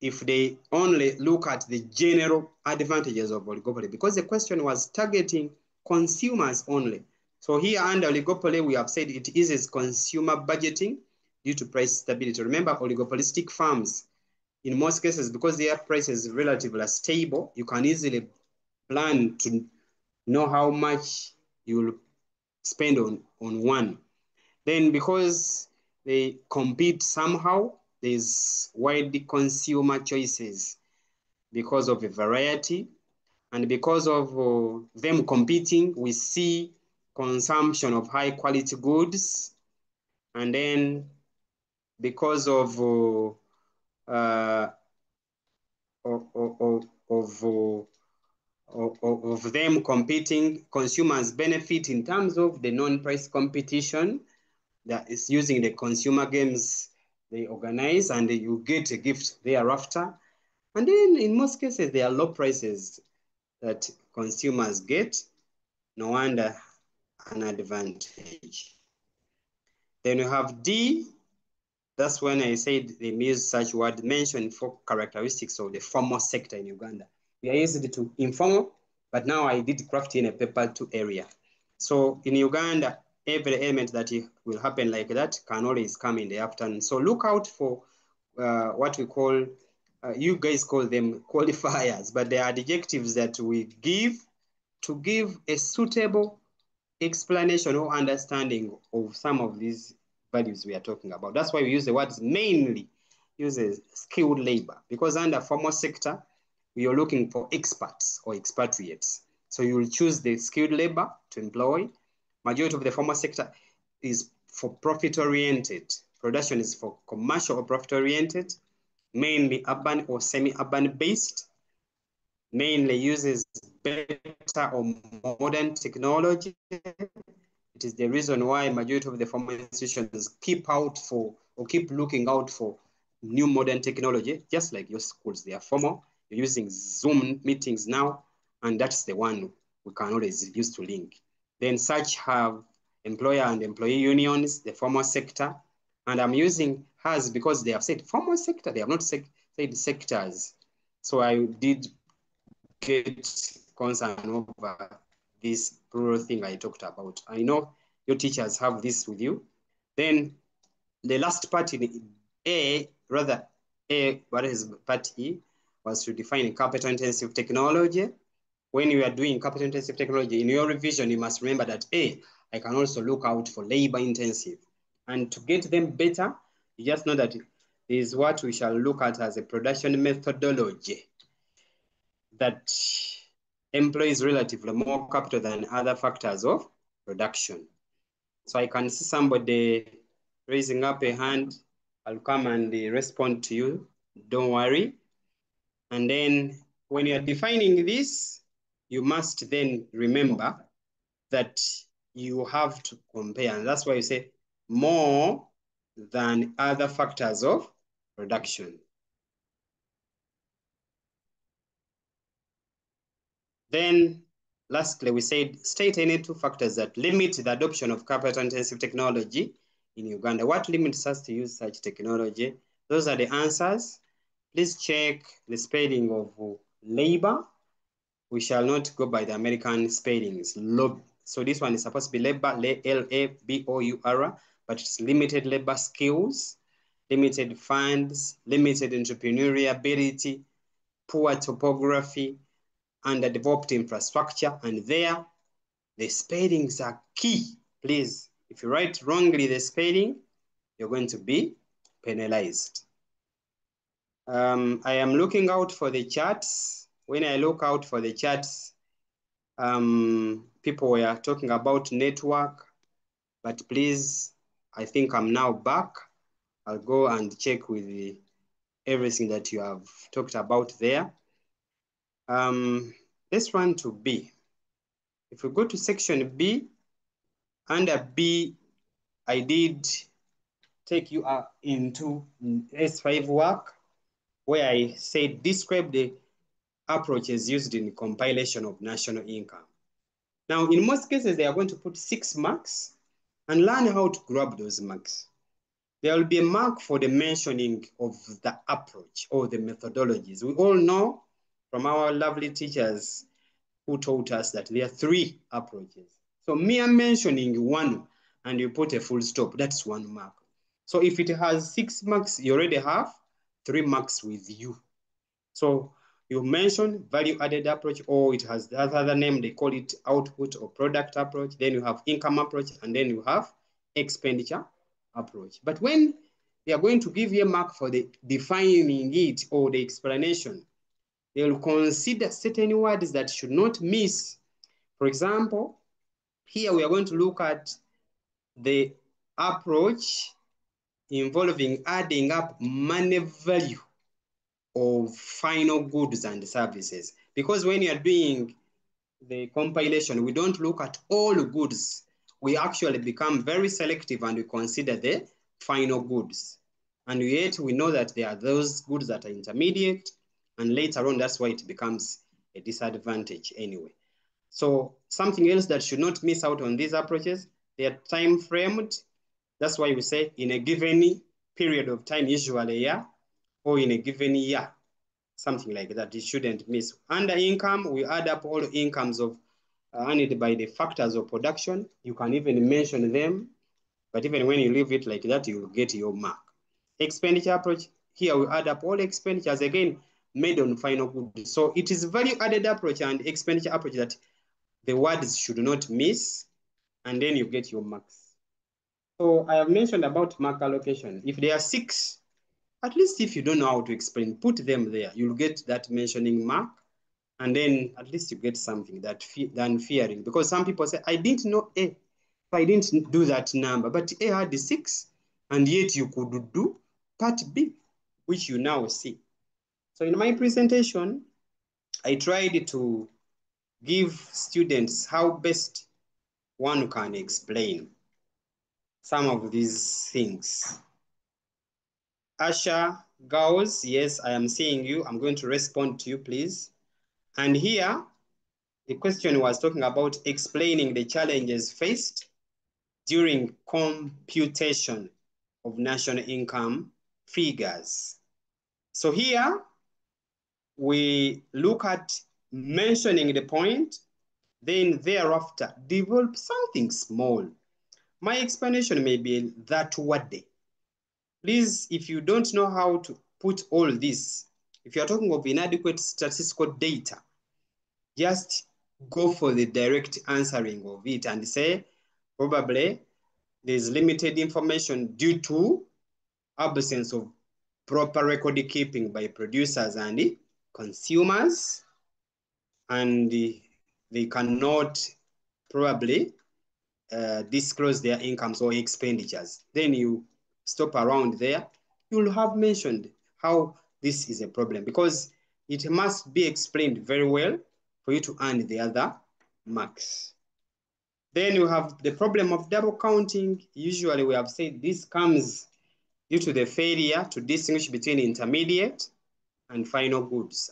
if they only look at the general advantages of oligopoly, because the question was targeting consumers only. So here under oligopoly, we have said it eases consumer budgeting due to price stability. Remember, oligopolistic firms, in most cases, because their prices relatively stable, you can easily plan to know how much you will spend on one. Then because they compete somehow, there's wide consumer choices because of a variety. And because of them competing, we see consumption of high quality goods. And then because of them competing, consumers benefit in terms of the non-price competition that is using the consumer games they organize, and you get a gift thereafter. And then in most cases, there are low prices that consumers get. No wonder an advantage. Then you have D. That's when I said they use such word mentioned for characteristics of the formal sector in Uganda. We are used to informal, but now I did craft in a paper 2 area. So in Uganda, every element that will happen like that can always come in the afternoon. So look out for what we call, you guys call them qualifiers, but they are adjectives that we give to give a suitable explanation or understanding of some of these values we are talking about. That's why we use the words mainly, uses skilled labor, because under formal sector, we are looking for experts or expatriates. So you will choose the skilled labor to employ. Majority of the formal sector is for profit-oriented. Production is for commercial or profit-oriented, mainly urban or semi-urban based, mainly uses better or modern technology. It is the reason why majority of the formal institutions keep looking out for new modern technology, just like your schools. They are formal. You're using Zoom meetings now, and that's the one we can always use to link. Then such have employer and employee unions, the formal sector, and I'm using has because they have said formal sector. They have not said sectors. So I did get concern over this plural thing I talked about. I know your teachers have this with you. Then the last part in what is part E, was to define capital intensive technology. When you are doing capital intensive technology, in your revision, you must remember that I can also look out for labor intensive. And to get them better, you just know that is what we shall look at as a production methodology that employs relatively more capital than other factors of production. So I can see somebody raising up a hand. I'll come and respond to you. Don't worry. And then when you're defining this, you must then remember that you have to compare. And that's why you say more than other factors of production. Then lastly, we said state any 2 factors that limit the adoption of capital-intensive technology in Uganda. What limits us to use such technology? Those are the answers. Please check the spelling of labor. We shall not go by the American spellings. So this one is supposed to be labor, L-A-B-O-U-R, but it's limited labor skills, limited funds, limited entrepreneurial ability, poor topography, underdeveloped infrastructure, and there the spellings are key. Please, if you write wrongly the spelling, you're going to be penalized. I am looking out for the charts. When I look out for the charts, people were talking about network, but please, I think I'm now back. I'll go and check with everything that you have talked about there. Let's run to B. If we go to section B, under B, I did take you into S5 work, where I said describe the approaches used in compilation of national income. Now, in most cases, they are going to put 6 marks and learn how to grab those marks. There will be a mark for the mentioning of the approach or the methodologies. We all know from our lovely teachers who taught us that there are 3 approaches. So mere mentioning one and you put a full stop, that's 1 mark. So if it has 6 marks, you already have 3 marks with you. So you mention value-added approach, or it has that other name, they call it output or product approach. Then you have income approach, and then you have expenditure approach. But when they are going to give you a mark for the defining it or the explanation, they will consider certain words that should not miss. For example, here we are going to look at the approach involving adding up money value of final goods and services. Because when you are doing the compilation, we don't look at all goods. We actually become very selective and we consider the final goods. And yet we know that there are those goods that are intermediate, and later on, that's why it becomes a disadvantage anyway. So something else that should not miss out on these approaches, they are time framed. That's why we say in a given period of time, usually a year, or in a given year, something like that. It shouldn't miss. Under income, we add up all incomes of earned by the factors of production. You can even mention them, but even when you leave it like that, you will get your mark. Expenditure approach, here we add up all expenditures, again, made on final goods. So it is value-added approach and expenditure approach that the words should not miss, and then you get your marks. So I have mentioned about mark allocation. If there are 6, at least if you don't know how to explain, put them there. You'll get that mentioning mark, and then at least you get something than fearing. Because some people say, I didn't know A, so I didn't do that number, but A had the 6, and yet you could do part B, which you now see. So in my presentation, I tried to give students how best one can explain some of these things. Asha Gauss, yes, I am seeing you. I'm going to respond to you, please. And here, the question was talking about explaining the challenges faced during computation of national income figures. So here, we look at mentioning the point, then thereafter develop something small. My explanation may be that word. Please, if you don't know how to put all this, if you're talking of inadequate statistical data, just go for the direct answering of it and say, probably there's limited information due to absence of proper record keeping by producers and consumers, and they cannot probably disclose their incomes or expenditures. Then you stop around there. You'll have mentioned how this is a problem, because it must be explained very well for you to earn the other marks. Then you have the problem of double counting. Usually we have said this comes due to the failure to distinguish between intermediate and final goods,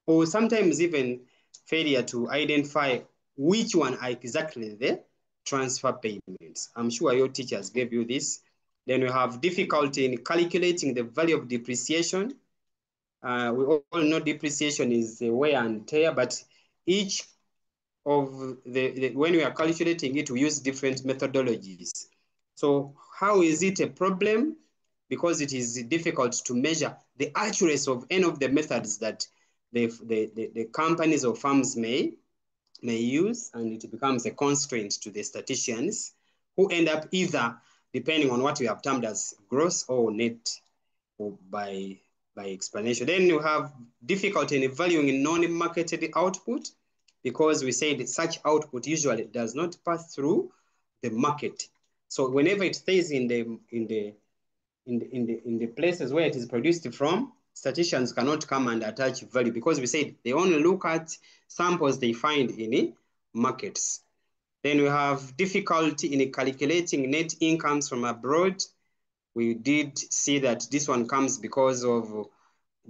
or sometimes even failure to identify which one are exactly the transfer payments. I'm sure your teachers gave you this. Then we have difficulty in calculating the value of depreciation. We all know depreciation is the wear and tear, but each of when we are calculating it, we use different methodologies. So how is it a problem? Because it is difficult to measure the accuracy of any of the methods that the companies or firms may use, and it becomes a constraint to the statisticians, who end up either, depending on what we have termed as gross or net, or by explanation. Then you have difficulty in valuing non-marketed output, because we said such output usually does not pass through the market. So whenever it stays in the places where it is produced from, statisticians cannot come and attach value, because we said they only look at samples they find in markets. Then we have difficulty in calculating net incomes from abroad. we did see that this one comes because of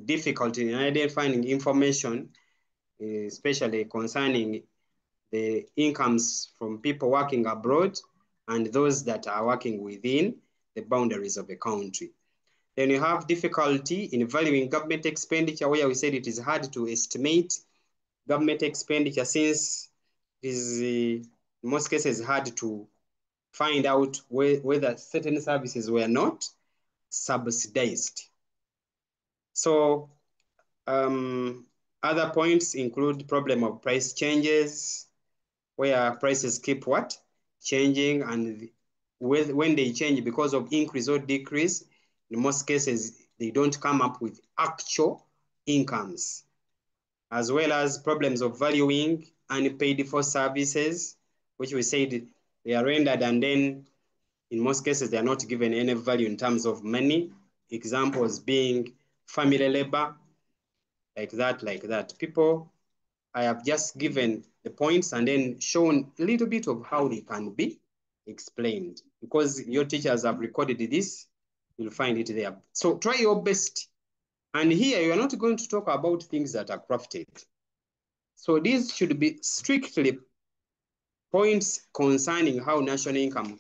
difficulty in identifying information, especially concerning the incomes from people working abroad and those that are working within the boundaries of the country. Then you have difficulty in valuing government expenditure, where we said it is hard to estimate government expenditure since it is in most cases hard to find out whether certain services were not subsidized. So other points include problem of price changes, where prices keep what? Changing, and when they change because of increase or decrease, in most cases, they don't come up with actual incomes, as well as problems of valuing unpaid for services, which we said they are rendered and then in most cases, they are not given any value in terms of money. Examples being family labor, like that. People, I have just given the points and then shown a little bit of how they can be explained. Because your teachers have recorded this, you'll find it there. So try your best. And here, you are not going to talk about things that are crafted. So these should be strictly points concerning how national income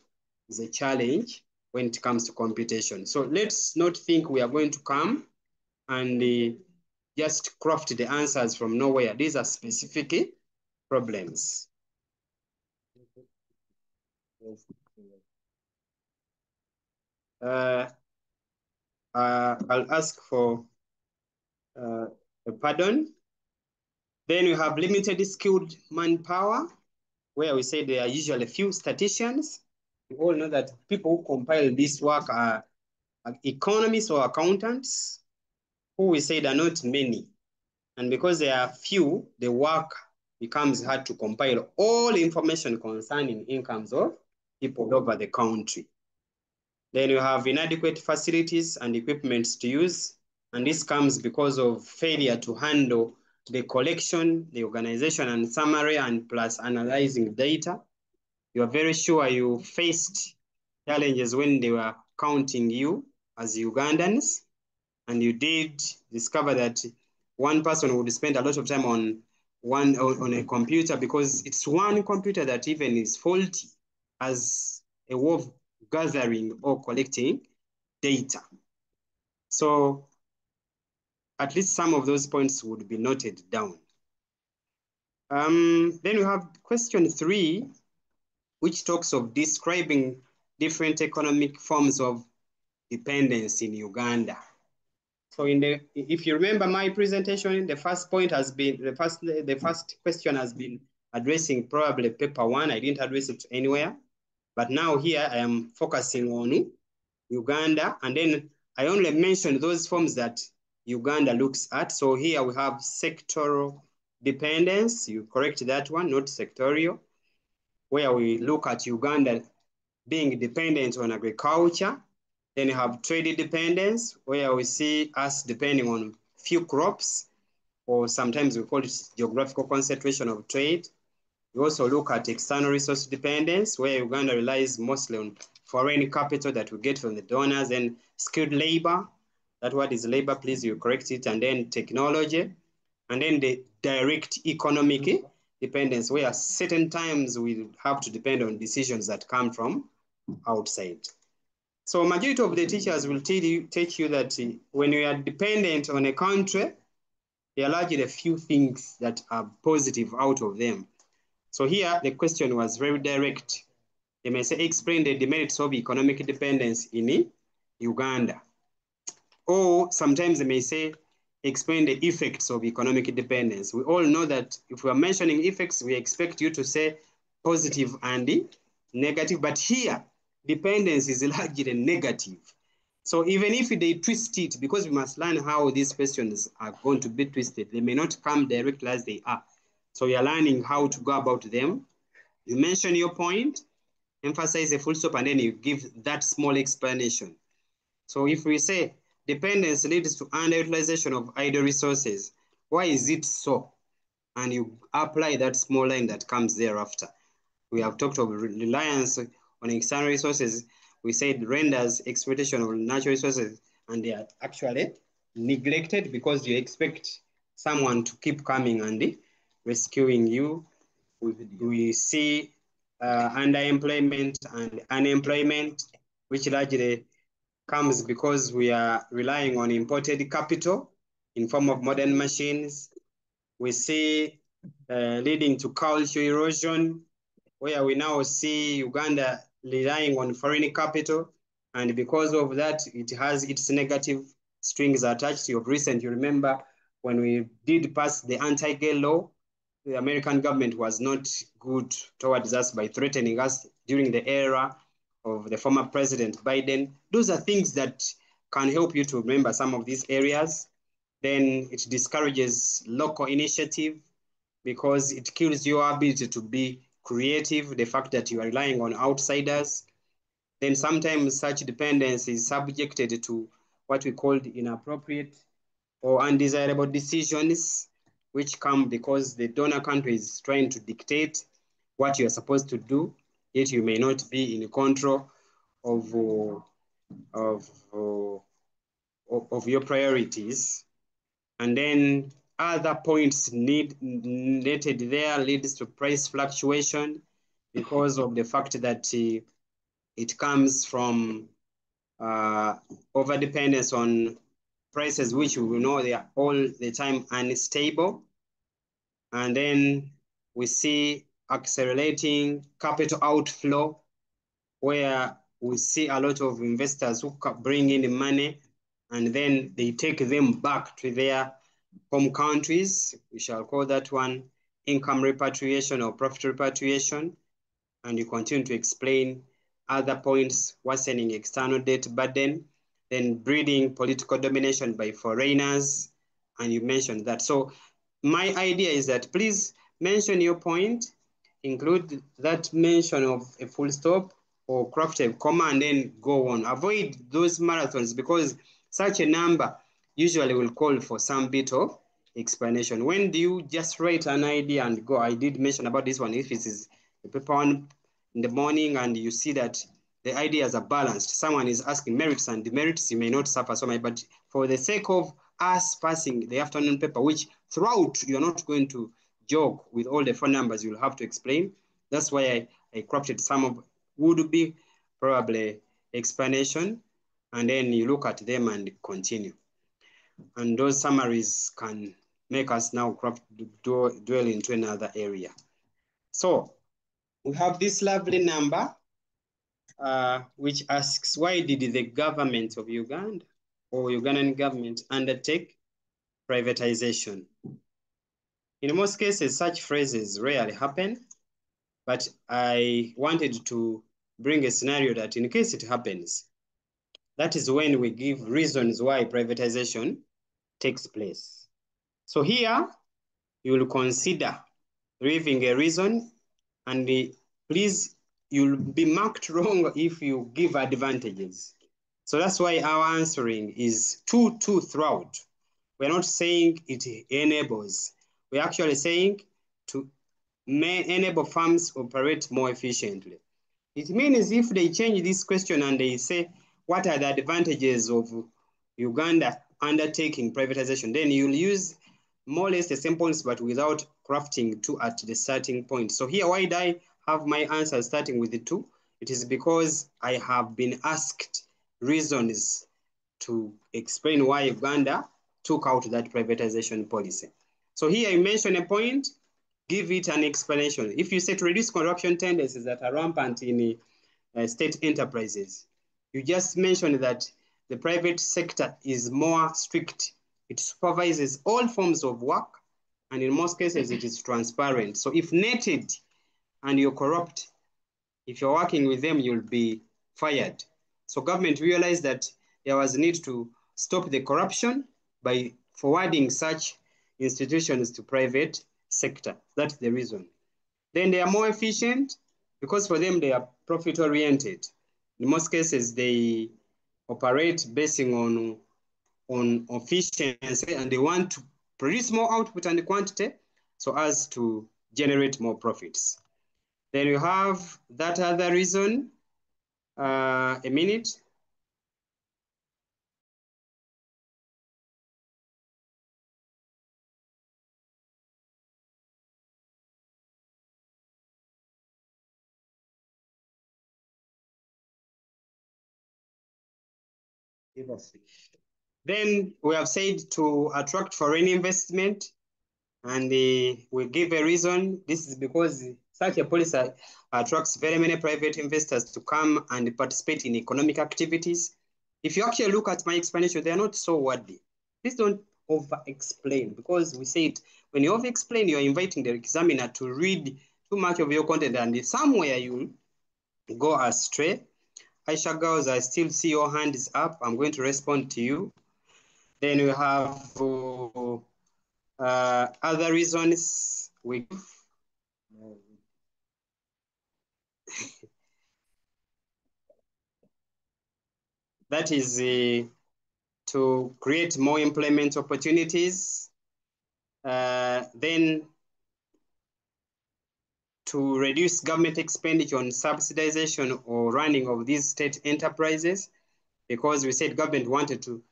is a challenge when it comes to computation. So let's not think we are going to come and just craft the answers from nowhere. These are specific problems. I'll ask for a pardon. Then we have limited skilled manpower, where we say there are usually few statisticians. We all know that people who compile this work are economists or accountants, who we said are not many. And because there are few, the work becomes hard to compile all information concerning incomes of people all over the country. Then you have inadequate facilities and equipments to use. And this comes because of failure to handle the collection, the organization and summary, and plus analyzing data. You are very sure you faced challenges when they were counting you as Ugandans, and you did discover that one person would spend a lot of time on a computer because it's one computer that even is faulty as a way of gathering or collecting data. So at least some of those points would be noted down. Then we have question 3, which talks of describing different economic forms of dependence in Uganda. So if you remember my presentation, the first point has been, the first question has been addressing probably paper 1. I didn't address it anywhere. But now here I am focusing on Uganda, and then I only mentioned those forms that Uganda looks at. So here we have sectoral dependence. You correct that one, not sectorial, where we look at Uganda being dependent on agriculture. Then you have trade dependence, where we see us depending on few crops, or sometimes we call it geographical concentration of trade. We also look at external resource dependence, where Uganda relies mostly on foreign capital that we get from the donors, and skilled labor. That word is labor, please, you correct it, and then technology, and then the direct economic dependence, where certain times we have to depend on decisions that come from outside. So majority of the teachers will teach you that when you are dependent on a country, there are largely a few things that are positive out of them. So here the question was very direct. They may say, explain the demerits of economic dependence in Uganda. Or sometimes they may say, explain the effects of economic dependence. We all know that if we are mentioning effects, we expect you to say positive and negative, but here dependence is largely negative. So even if they twist it, because we must learn how these questions are going to be twisted, they may not come directly as they are. So we are learning how to go about them. You mention your point, emphasize a full stop, and then you give that small explanation. So if we say dependence leads to underutilization of idle resources, why is it so? And you apply that small line that comes thereafter. We have talked of reliance on external resources. we said renders exploitation of natural resources, and they are actually neglected because you expect someone to keep coming and rescuing you. We see underemployment and unemployment, which largely comes because we are relying on imported capital in form of modern machines. We see leading to cultural erosion, where we now see Uganda relying on foreign capital, and because of that, it has its negative strings attached. Of recent, you remember when we did pass the anti-gay law, the American government was not good towards us by threatening us during the era of the former President Biden. Those are things that can help you to remember some of these areas. Then it discourages local initiative because it kills your ability to be creative, the fact that you are relying on outsiders. Then sometimes such dependence is subjected to what we call inappropriate or undesirable decisions, which come because the donor country is trying to dictate what you are supposed to do, yet you may not be in control of your priorities. And then other points needed there leads to price fluctuation because of the fact that it comes from over dependence on prices, which we know they are all the time unstable. And then we see accelerating capital outflow, where we see a lot of investors who bring in money and then they take them back to their home countries. We shall call that one income repatriation or profit repatriation. And you continue to explain other points, worsening external debt burden, then breeding political domination by foreigners, and you mentioned that. So my idea is that please mention your point, include that mention of a full stop or craft a comma and then go on. Avoid those marathons because such a number usually will call for some bit of explanation. When do you just write an idea and go? I did mention about this one. If it is the paper one in the morning and you see that the ideas are balanced, someone is asking merits and demerits, you may not suffer so much. But for the sake of us passing the afternoon paper, which throughout you're not going to joke with all the phone numbers, you'll have to explain. That's why I crafted some of would be probably explanation, and then you look at them and continue. And those summaries can make us now dwell into another area. So we have this lovely number, which asks, why did the government of Uganda or Ugandan government undertake privatization? In most cases, such phrases rarely happen, but I wanted to bring a scenario that in case it happens, that is when we give reasons why privatization takes place. So here, you will consider giving a reason, and please, you'll be marked wrong if you give advantages. So that's why our answering is 2 throughout. We're not saying it enables. We're actually saying to enable farms operate more efficiently. It means if they change this question and they say, what are the advantages of Uganda undertaking privatization, then you'll use more or less the same points, but without crafting 2 at the starting point. So here, why did I have my answer starting with the 2? It is because I have been asked reasons to explain why Uganda took out that privatization policy. So here I mention a point, give it an explanation. If you say to reduce corruption tendencies that are rampant in state enterprises, you just mentioned that the private sector is more strict. It supervises all forms of work, and in most cases, it is transparent. So if netted and you're corrupt, if you're working with them, you'll be fired. So government realized that there was a need to stop the corruption by forwarding such institutions to private sector. That's the reason. Then they are more efficient because for them, they are profit-oriented. In most cases, they operate basing on efficiency, and they want to produce more output and quantity so as to generate more profits. Then you have that other reason, a minute. Then we have said to attract foreign investment, and we give a reason. This is because such a policy attracts very many private investors to come and participate in economic activities. If you actually look at my explanation, they are not so wordy. Please don't over-explain, because we said when you over-explain, you're inviting the examiner to read too much of your content, and somewhere you go astray. Aisha girls, I still see your hand is up. I'm going to respond to you. Then we have other reasons we give. That is to create more employment opportunities. Then to reduce government expenditure on subsidization or running of these state enterprises, because we said government wanted to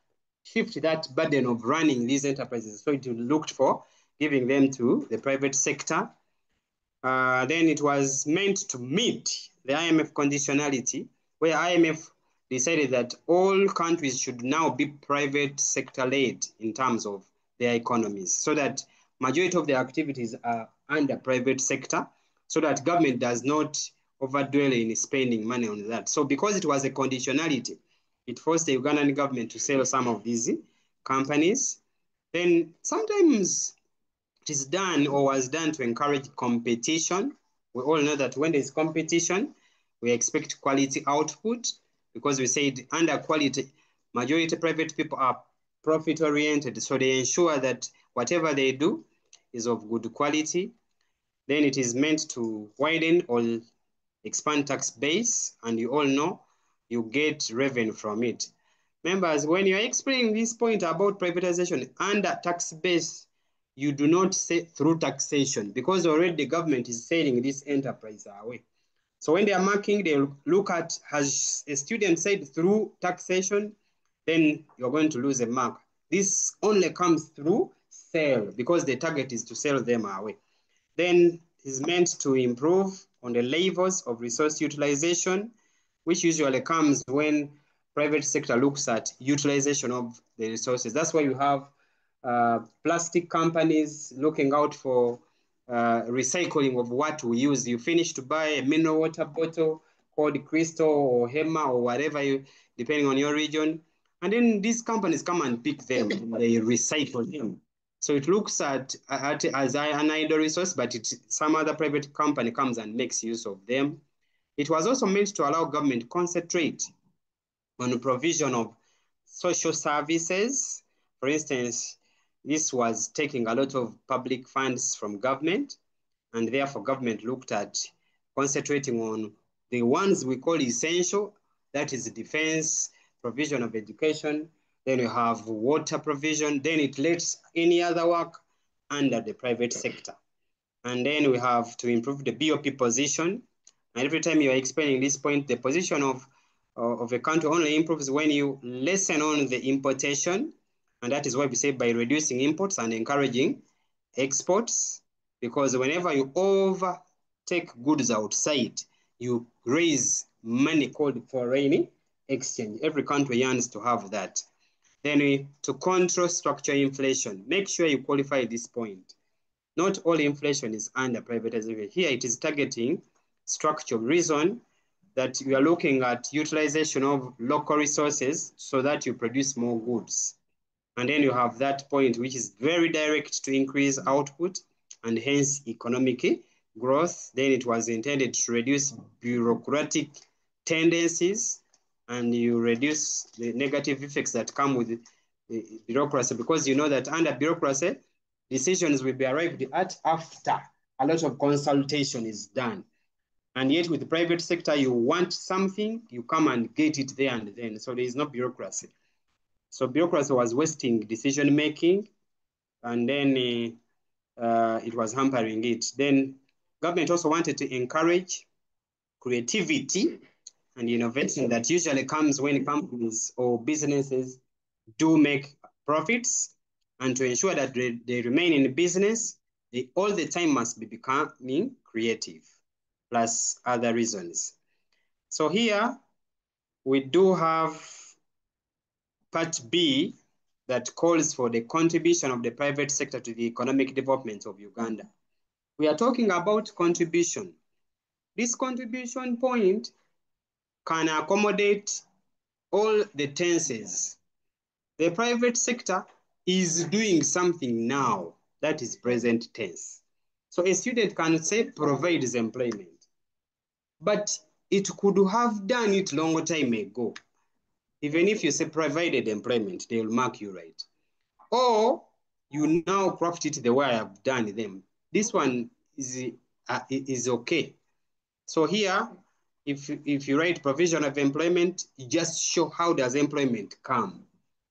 shift that burden of running these enterprises. So it looked for giving them to the private sector. Then it was meant to meet the IMF conditionality, where IMF decided that all countries should now be private sector led in terms of their economies, so that majority of their activities are under private sector, so that government does not overdwell in spending money on that. So because it was a conditionality, it forced the Ugandan government to sell some of these companies. Then sometimes it is done or was done to encourage competition. We all know that when there's competition, we expect quality output, because we said under quality, majority private people are profit oriented. So they ensure that whatever they do is of good quality. Then it is meant to widen or expand tax base, and you all know you get revenue from it. Members, when you're explaining this point about privatization under tax base, you do not say through taxation, because already the government is selling this enterprise away. So when they are marking, they look at, has a student said through taxation, then you're going to lose a mark. This only comes through sale, because the target is to sell them away. Then is meant to improve on the levels of resource utilization, which usually comes when private sector looks at utilization of the resources. That's why you have plastic companies looking out for recycling of what we use. You finish to buy a mineral water bottle called Crystal or Hema or whatever, depending on your region. And then these companies come and pick them, they recycle them. So it looks at as an idle resource, but some other private company comes and makes use of them. It was also meant to allow government concentrate on the provision of social services. For instance, this was taking a lot of public funds from government, and therefore government looked at concentrating on the ones we call essential, that is defense, provision of education, then you have water provision, then it lets any other work under the private sector. And then we have to improve the BOP position. And every time you are explaining this point, the position of a country only improves when you lessen on the importation. And that is why we say by reducing imports and encouraging exports, because whenever you overtake goods outside, you raise money called foreign exchange. Every country yearns to have that. Then to control structural inflation, make sure you qualify this point. Not all inflation is under privatization. Here it is targeting structural reason that you are looking at utilization of local resources so that you produce more goods. And then you have that point which is very direct to increase output and hence economic growth. Then it was intended to reduce bureaucratic tendencies, and you reduce the negative effects that come with the bureaucracy, because you know that under bureaucracy, decisions will be arrived at after a lot of consultation is done. And yet with the private sector, you want something, you come and get it there and then. So there is no bureaucracy. So bureaucracy was wasting decision making, and then it was hampering it. Then government also wanted to encourage creativity and innovation that usually comes when companies or businesses do make profits, and to ensure that they remain in business, they all the time must be becoming creative, plus other reasons. So here we do have part B that calls for the contribution of the private sector to the economic development of Uganda. We are talking about contribution. This contribution point can accommodate all the tenses. The private sector is doing something now, that is present tense. So a student can say provides employment, but it could have done it long time ago. Even if you say provided employment, they will mark you right. Or you now craft it the way I have done them. This one is okay. So here, if you write provision of employment, you just show how does employment come.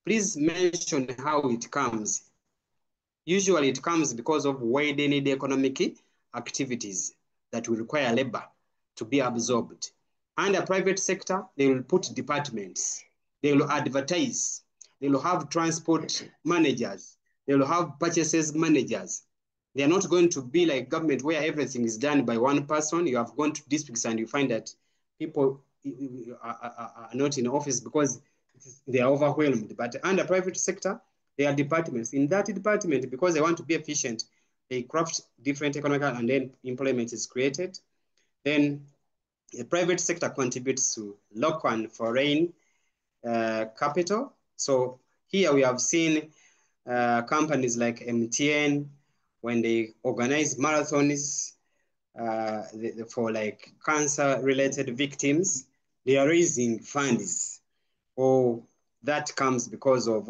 Please mention how it comes. Usually it comes because of widening economic activities that will require labor to be absorbed. Under private sector, they will put departments, they will advertise, they will have transport managers, they will have purchases managers. They are not going to be like government where everything is done by one person. You have gone to districts and you find that people are not in office because they are overwhelmed. But under private sector, there are departments. In that department, because they want to be efficient, they craft different economic and then employment is created. Then the private sector contributes to local and foreign capital. So here we have seen companies like MTN, when they organize marathons for like cancer-related victims, they are raising funds. Or that comes because of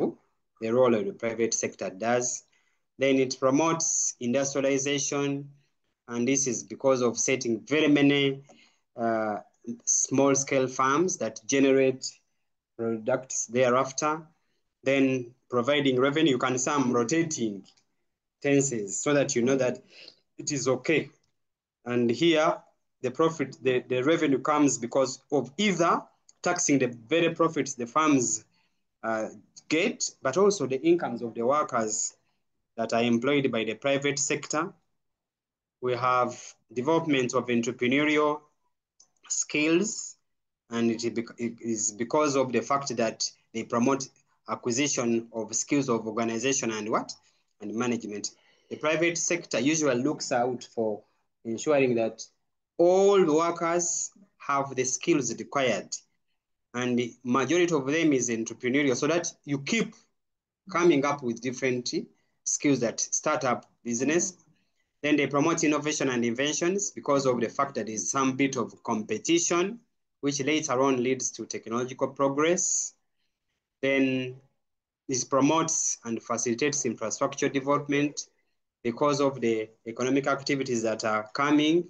the role of the private sector does. Then it promotes industrialization, and this is because of setting very many small-scale farms that generate products thereafter. Then providing revenue, you can some rotating tenses so that you know that it is okay. And here, the profit, the revenue comes because of either taxing the very profits the farms get, but also the incomes of the workers that are employed by the private sector. We have development of entrepreneurial skills, and it is because of the fact that they promote acquisition of skills of organization and and management. The private sector usually looks out for ensuring that all workers have the skills required, and the majority of them is entrepreneurial, so that you keep coming up with different skills that start up business. Then they promote innovation and inventions because of the fact that there's some bit of competition, which later on leads to technological progress. Then this promotes and facilitates infrastructure development because of the economic activities that are coming.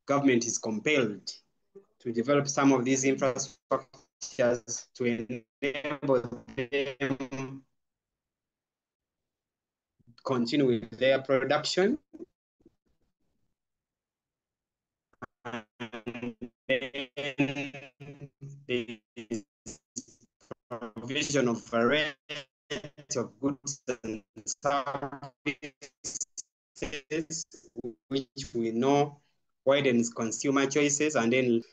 Government is compelled to develop some of these infrastructures to enable them continue with their production. And then the provision of variety of goods and services, which we know widens consumer choices, and then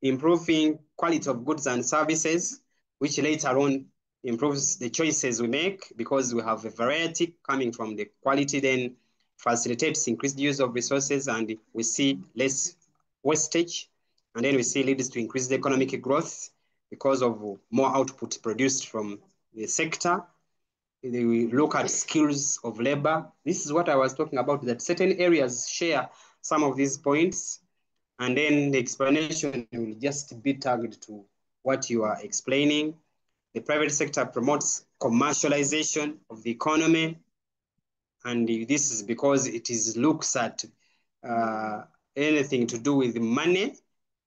improving quality of goods and services, which later on improves the choices we make because we have a variety coming from the quality, then facilitates increased use of resources, and we see less wastage, and then we see leads to increased economic growth because of more output produced from the sector. We look at skills of labor. This is what I was talking about, that certain areas share some of these points, and then the explanation will just be tagged to what you are explaining. The private sector promotes commercialization of the economy, and this is because it looks at anything to do with money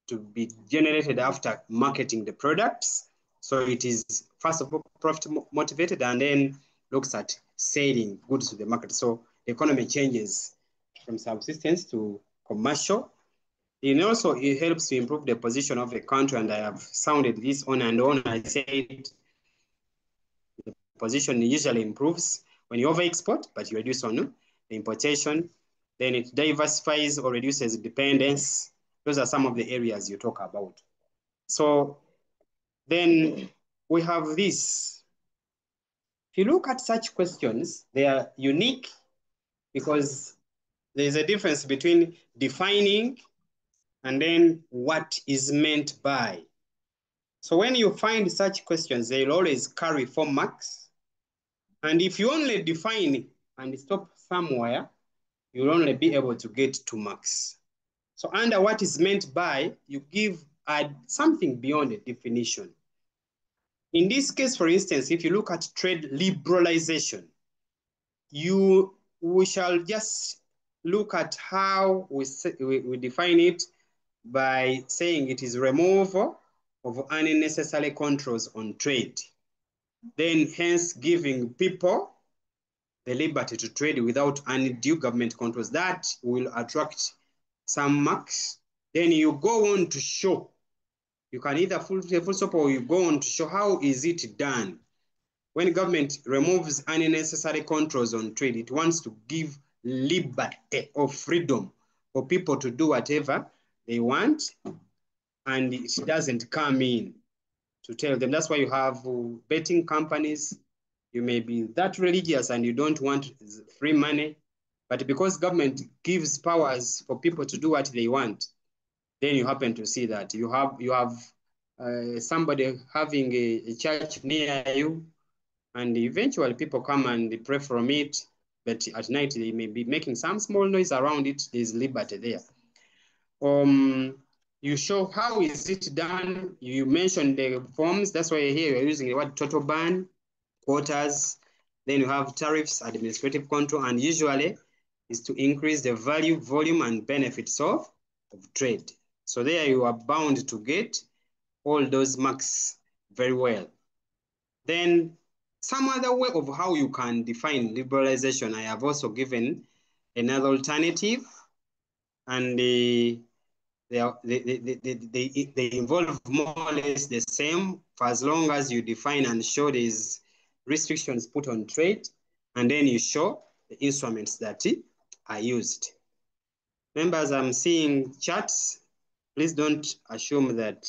to be generated after marketing the products. So it is first of all profit motivated, and then looks at selling goods to the market. So the economy changes from subsistence to commercial. And also it helps to improve the position of a country, and I have sounded this on and on. I said the position usually improves when you over-export, but you reduce on the importation. Then it diversifies or reduces dependence. Those are some of the areas you talk about. So then we have this. If you look at such questions, they are unique because there's a difference between defining and then what is meant by. So when you find such questions, they'll always carry 4 marks. And if you only define and stop somewhere, you'll only be able to get 2 marks. So under what is meant by, you add something beyond a definition. In this case, for instance, if you look at trade liberalization, we shall just look at how we define it by saying it is removal of unnecessary controls on trade. Then hence giving people the liberty to trade without undue government controls. That will attract some marks. Then you go on to show. You can either full stop or you go on to show how is it done. When government removes unnecessary controls on trade, it wants to give liberty or freedom for people to do whatever they want, and it doesn't come in to tell them. That's why you have betting companies. You may be that religious and you don't want free money, but because government gives powers for people to do what they want, then you happen to see that you have somebody having a church near you, and eventually people come and pray from it, but at night they may be making some small noise around it. There's liberty there. You show how is it done. You mentioned the forms. That's why here you're using the word total ban, quotas. Then you have tariffs, administrative control, and usually is to increase the value, volume, and benefits of trade. So there you are bound to get all those marks very well. Then some other way of how you can define liberalization, I have also given another alternative, and they involve more or less the same, for as long as you define and show these restrictions put on trade, and then you show the instruments that are used. Members, I'm seeing charts. Please don't assume that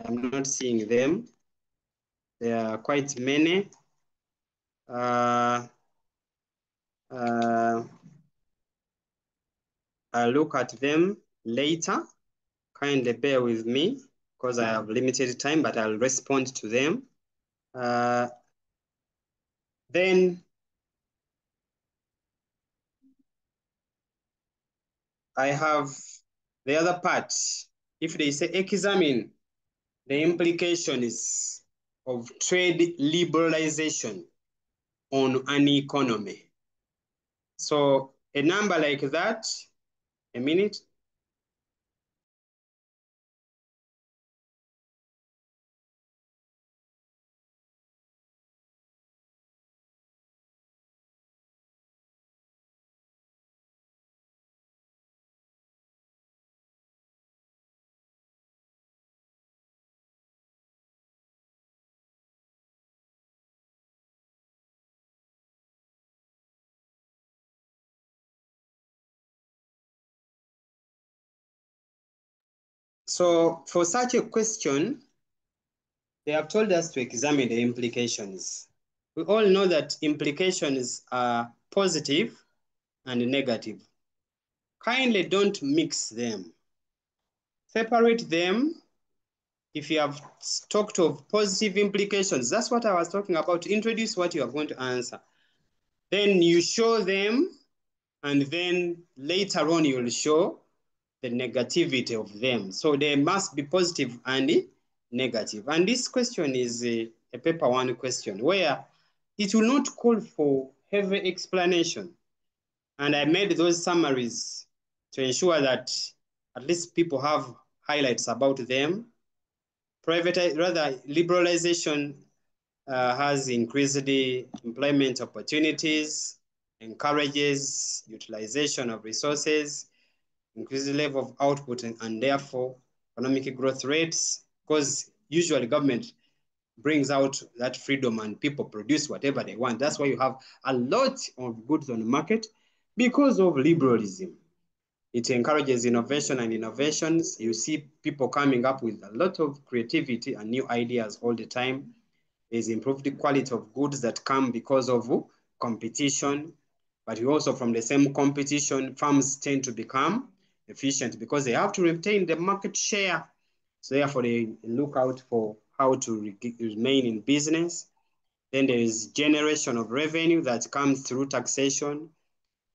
I'm not seeing them. There are quite many. I'll look at them later. Kindly bear with me because I have limited time, but I'll respond to them. Then I have the other part. If they say examine the implications of trade liberalization on an economy. So a number like that, a minute. So for such a question, they have told us to examine the implications. We all know that implications are positive and negative. Kindly don't mix them. Separate them. If you have talked of positive implications, that's what I was talking about. Introduce what you are going to answer. Then you show them, and then later on you will show the negativity of them. So they must be positive and negative. And this question is a paper 1 question where it will not call for heavy explanation. And I made those summaries to ensure that at least people have highlights about them. Liberalization has increased the employment opportunities, encourages utilization of resources, increases level of output, and therefore economic growth rates, because usually government brings out that freedom and people produce whatever they want. That's why you have a lot of goods on the market because of liberalism. It encourages innovation and innovations. You see people coming up with a lot of creativity and new ideas all the time. There's improved quality of goods that come because of competition. But you also, from the same competition, farms tend to become efficient because they have to retain the market share. So therefore, they look out for how to remain in business. Then there is generation of revenue that comes through taxation.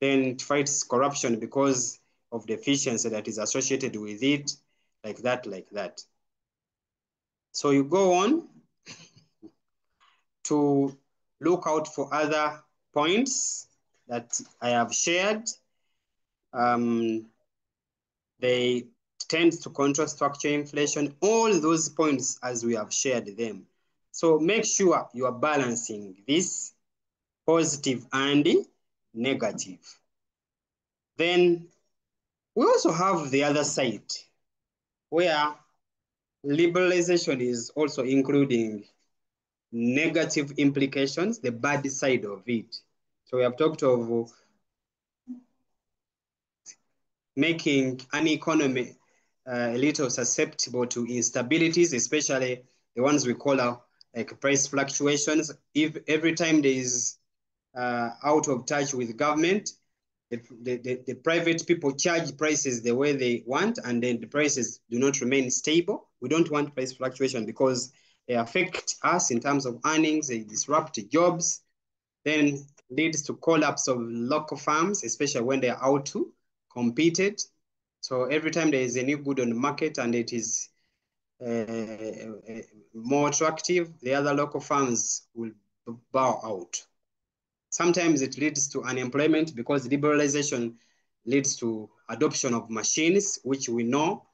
Then it fights corruption because of the efficiency that is associated with it, like that, like that. So you go on to look out for other points that I have shared. They tend to control structure inflation, all those points as we have shared them. So make sure you are balancing this positive and negative. Then we also have the other side where liberalization is also including negative implications, the bad side of it. So we have talked of making an economy a little susceptible to instabilities, especially the ones we call like price fluctuations. If every time there is out of touch with government, the private people charge prices the way they want, and then the prices do not remain stable. We don't want price fluctuation because they affect us in terms of earnings, they disrupt jobs, then leads to collapse of local farms, especially when they are out to compete. So every time there is a new good on the market and it is more attractive, the other local farms will bow out. Sometimes it leads to unemployment because liberalization leads to adoption of machines, which we know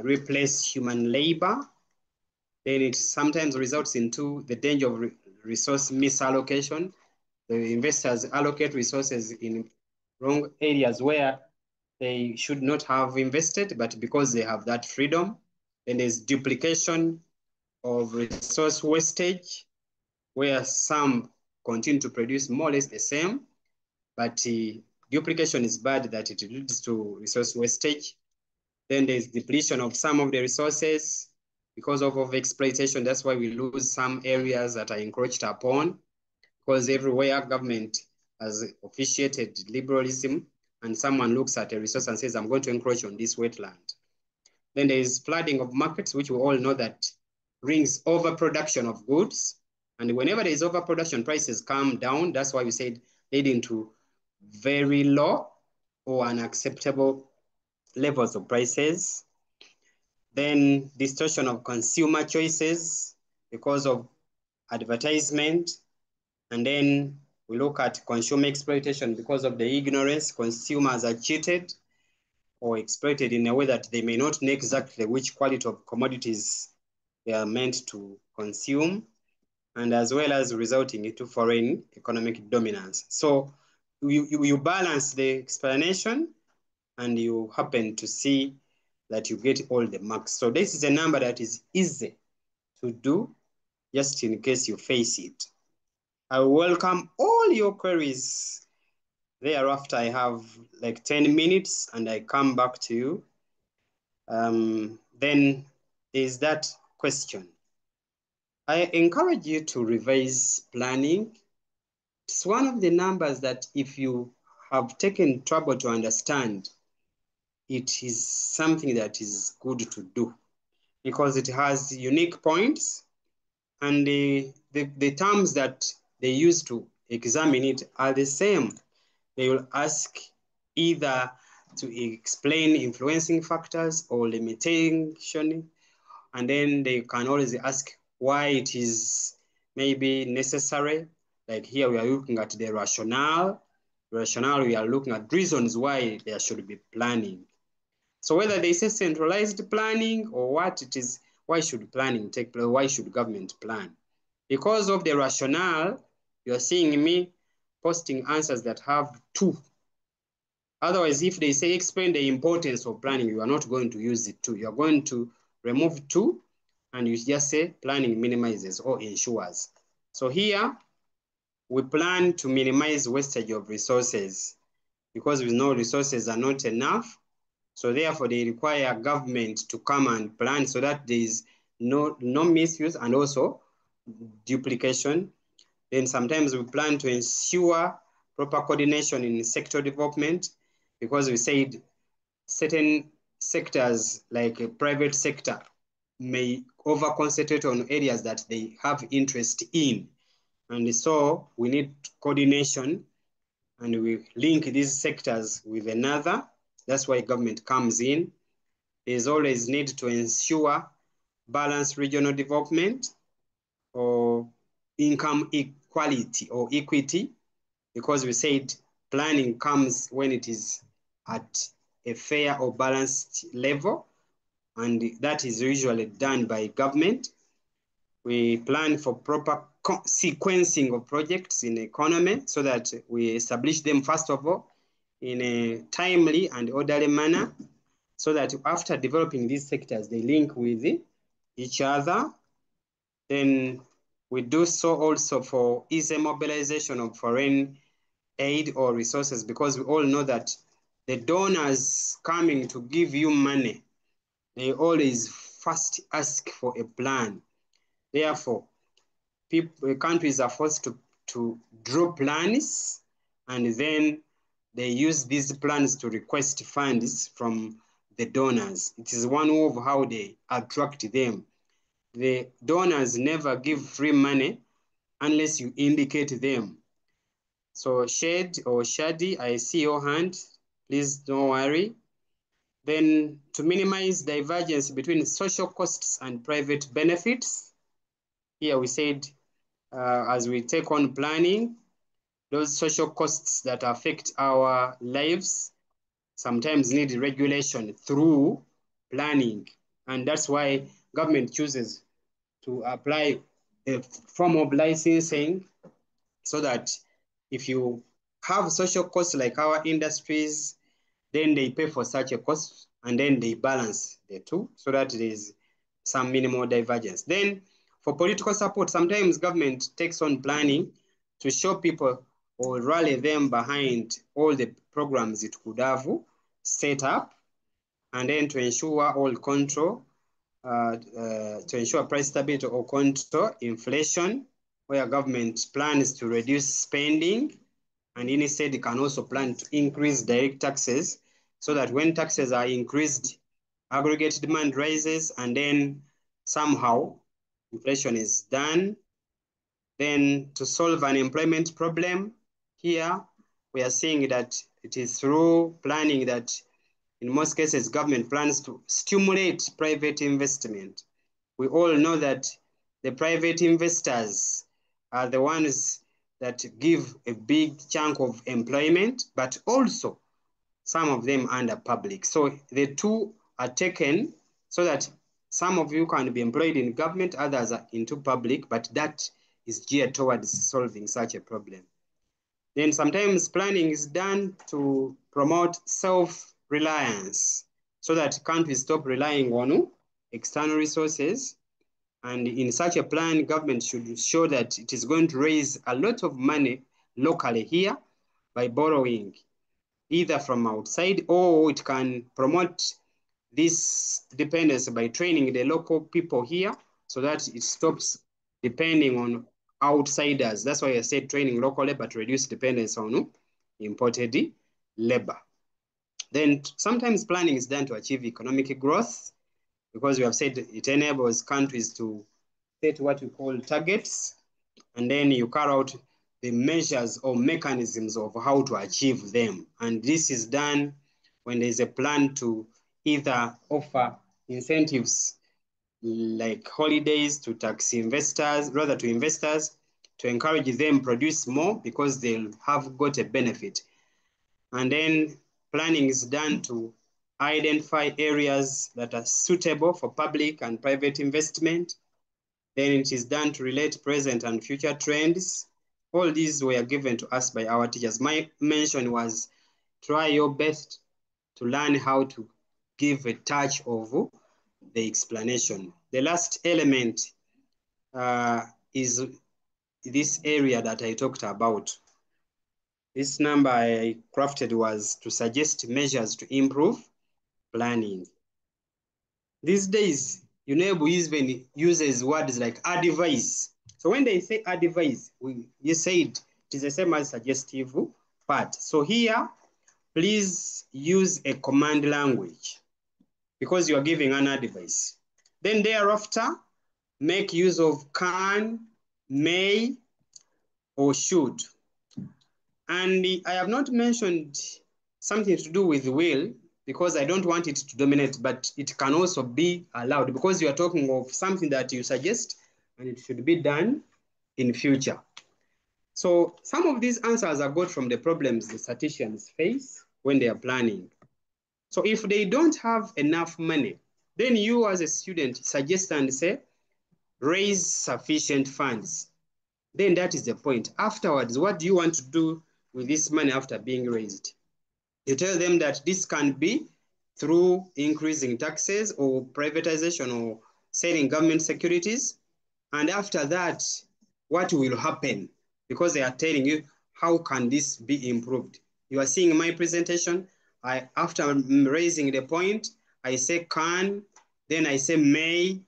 replace human labor. Then it sometimes results into the danger of resource misallocation. The investors allocate resources in wrong areas where they should not have invested, but because they have that freedom, then there's duplication of resource wastage, where some continue to produce more or less the same, but duplication is bad that it leads to resource wastage. Then there's depletion of some of the resources because of exploitation. That's why we lose some areas that are encroached upon, because everywhere government has officiated liberalism and someone looks at a resource and says, I'm going to encroach on this wetland. Then there is flooding of markets, which we all know that brings overproduction of goods. And whenever there is overproduction, prices come down. That's why we said leading to very low or unacceptable levels of prices. Then distortion of consumer choices because of advertisement. And then we look at consumer exploitation because of the ignorance. Consumers are cheated or exploited in a way that they may not know exactly which quality of commodities they are meant to consume, and as well as resulting into foreign economic dominance. So you balance the explanation and you happen to see that you get all the marks. So this is a number that is easy to do, just in case you face it. I welcome all your queries. Thereafter, I have like 10 minutes and I come back to you. Then there's that question. I encourage you to revise planning. It's one of the numbers that if you have taken trouble to understand, it is something that is good to do because it has unique points, and the terms that they use to examine it are the same. They will ask either to explain influencing factors or limitation, and then they can always ask why it is maybe necessary. Like here we are looking at the rationale. Rationale, we are looking at reasons why there should be planning. So whether they say centralized planning or what it is, why should planning take place? Why should government plan? Because of the rationale, you're seeing me posting answers that have two. Otherwise, if they say explain the importance of planning, you are not going to use it two. You are going to remove two and you just say planning minimizes or ensures. So here we plan to minimize wastage of resources because we know resources are not enough. So therefore they require government to come and plan so that there is no misuse and also duplication. Then sometimes we plan to ensure proper coordination in sector development because we said certain sectors like a private sector may over concentrate on areas that they have interest in. And so we need coordination and we link these sectors with another. That's why government comes in. There's always need to ensure balanced regional development or income equality or equity, because we said planning comes when it is at a fair or balanced level, and that is usually done by government. We plan for proper sequencing of projects in the economy so that we establish them, first of all, in a timely and orderly manner, so that after developing these sectors, they link with each other. Then we do so also for easy mobilization of foreign aid or resources, because we all know that the donors coming to give you money, they always first ask for a plan. Therefore, countries are forced to draw plans, and then they use these plans to request funds from the donors. It is one way of how they attract them. The donors never give free money unless you indicate them. So Shade or Shadi, I see your hand. Please don't worry. Then to minimize divergence between social costs and private benefits, here we said as we take on planning, those social costs that affect our lives sometimes need regulation through planning. And that's why government chooses to apply a form of licensing, so that if you have social costs like our industries, then they pay for such a cost and then they balance the two so that there is some minimal divergence. Then for political support, sometimes government takes on planning to show people or rally them behind all the programs it could have set up, and then to ensure all control, to ensure price stability or control inflation, where government plans to reduce spending, and instead it can also plan to increase direct taxes, so that when taxes are increased, aggregate demand rises, and then somehow inflation is done. Then to solve an employment problem, here we are seeing that it is through planning that in most cases government plans to stimulate private investment. We all know that the private investors are the ones that give a big chunk of employment, but also some of them under public. So the two are taken so that some of you can be employed in government, others are into public, but that is geared towards solving such a problem. Then sometimes planning is done to promote self-reliance so that countries stop relying on external resources. And in such a plan, government should show that it is going to raise a lot of money locally here by borrowing either from outside, or it can promote this dependence by training the local people here so that it stops depending on outsiders. That's why I said training local labor to reduce dependence on imported labor. Then sometimes planning is done to achieve economic growth, because we have said it enables countries to set what we call targets, and then you carry out the measures or mechanisms of how to achieve them. And this is done when there is a plan to either offer incentives like holidays to tax investors, rather to investors, to encourage them produce more because they'll have got a benefit. And then planning is done to identify areas that are suitable for public and private investment. Then it is done to relate present and future trends All these were given to us by our teachers. My mention was try your best to learn how to give a touch of the explanation. The last element is this area that I talked about. This number I crafted was to suggest measures to improve planning. These days, UNEB even uses words like advise. So when they say advise, you said it is the same as suggestive part. So here, please use a command language because you are giving an advice. Then thereafter, make use of can, may, or should. And I have not mentioned something to do with will because I don't want it to dominate, but it can also be allowed because you are talking of something that you suggest and it should be done in future. So some of these answers are got from the problems the statisticians face when they are planning. So if they don't have enough money, then you as a student suggest and say, raise sufficient funds. Then that is the point. Afterwards, what do you want to do with this money after being raised? You tell them that this can be through increasing taxes or privatization or selling government securities. And after that, what will happen? Because they are telling you, how can this be improved? You are seeing my presentation. After raising the point, I say can, then I say may.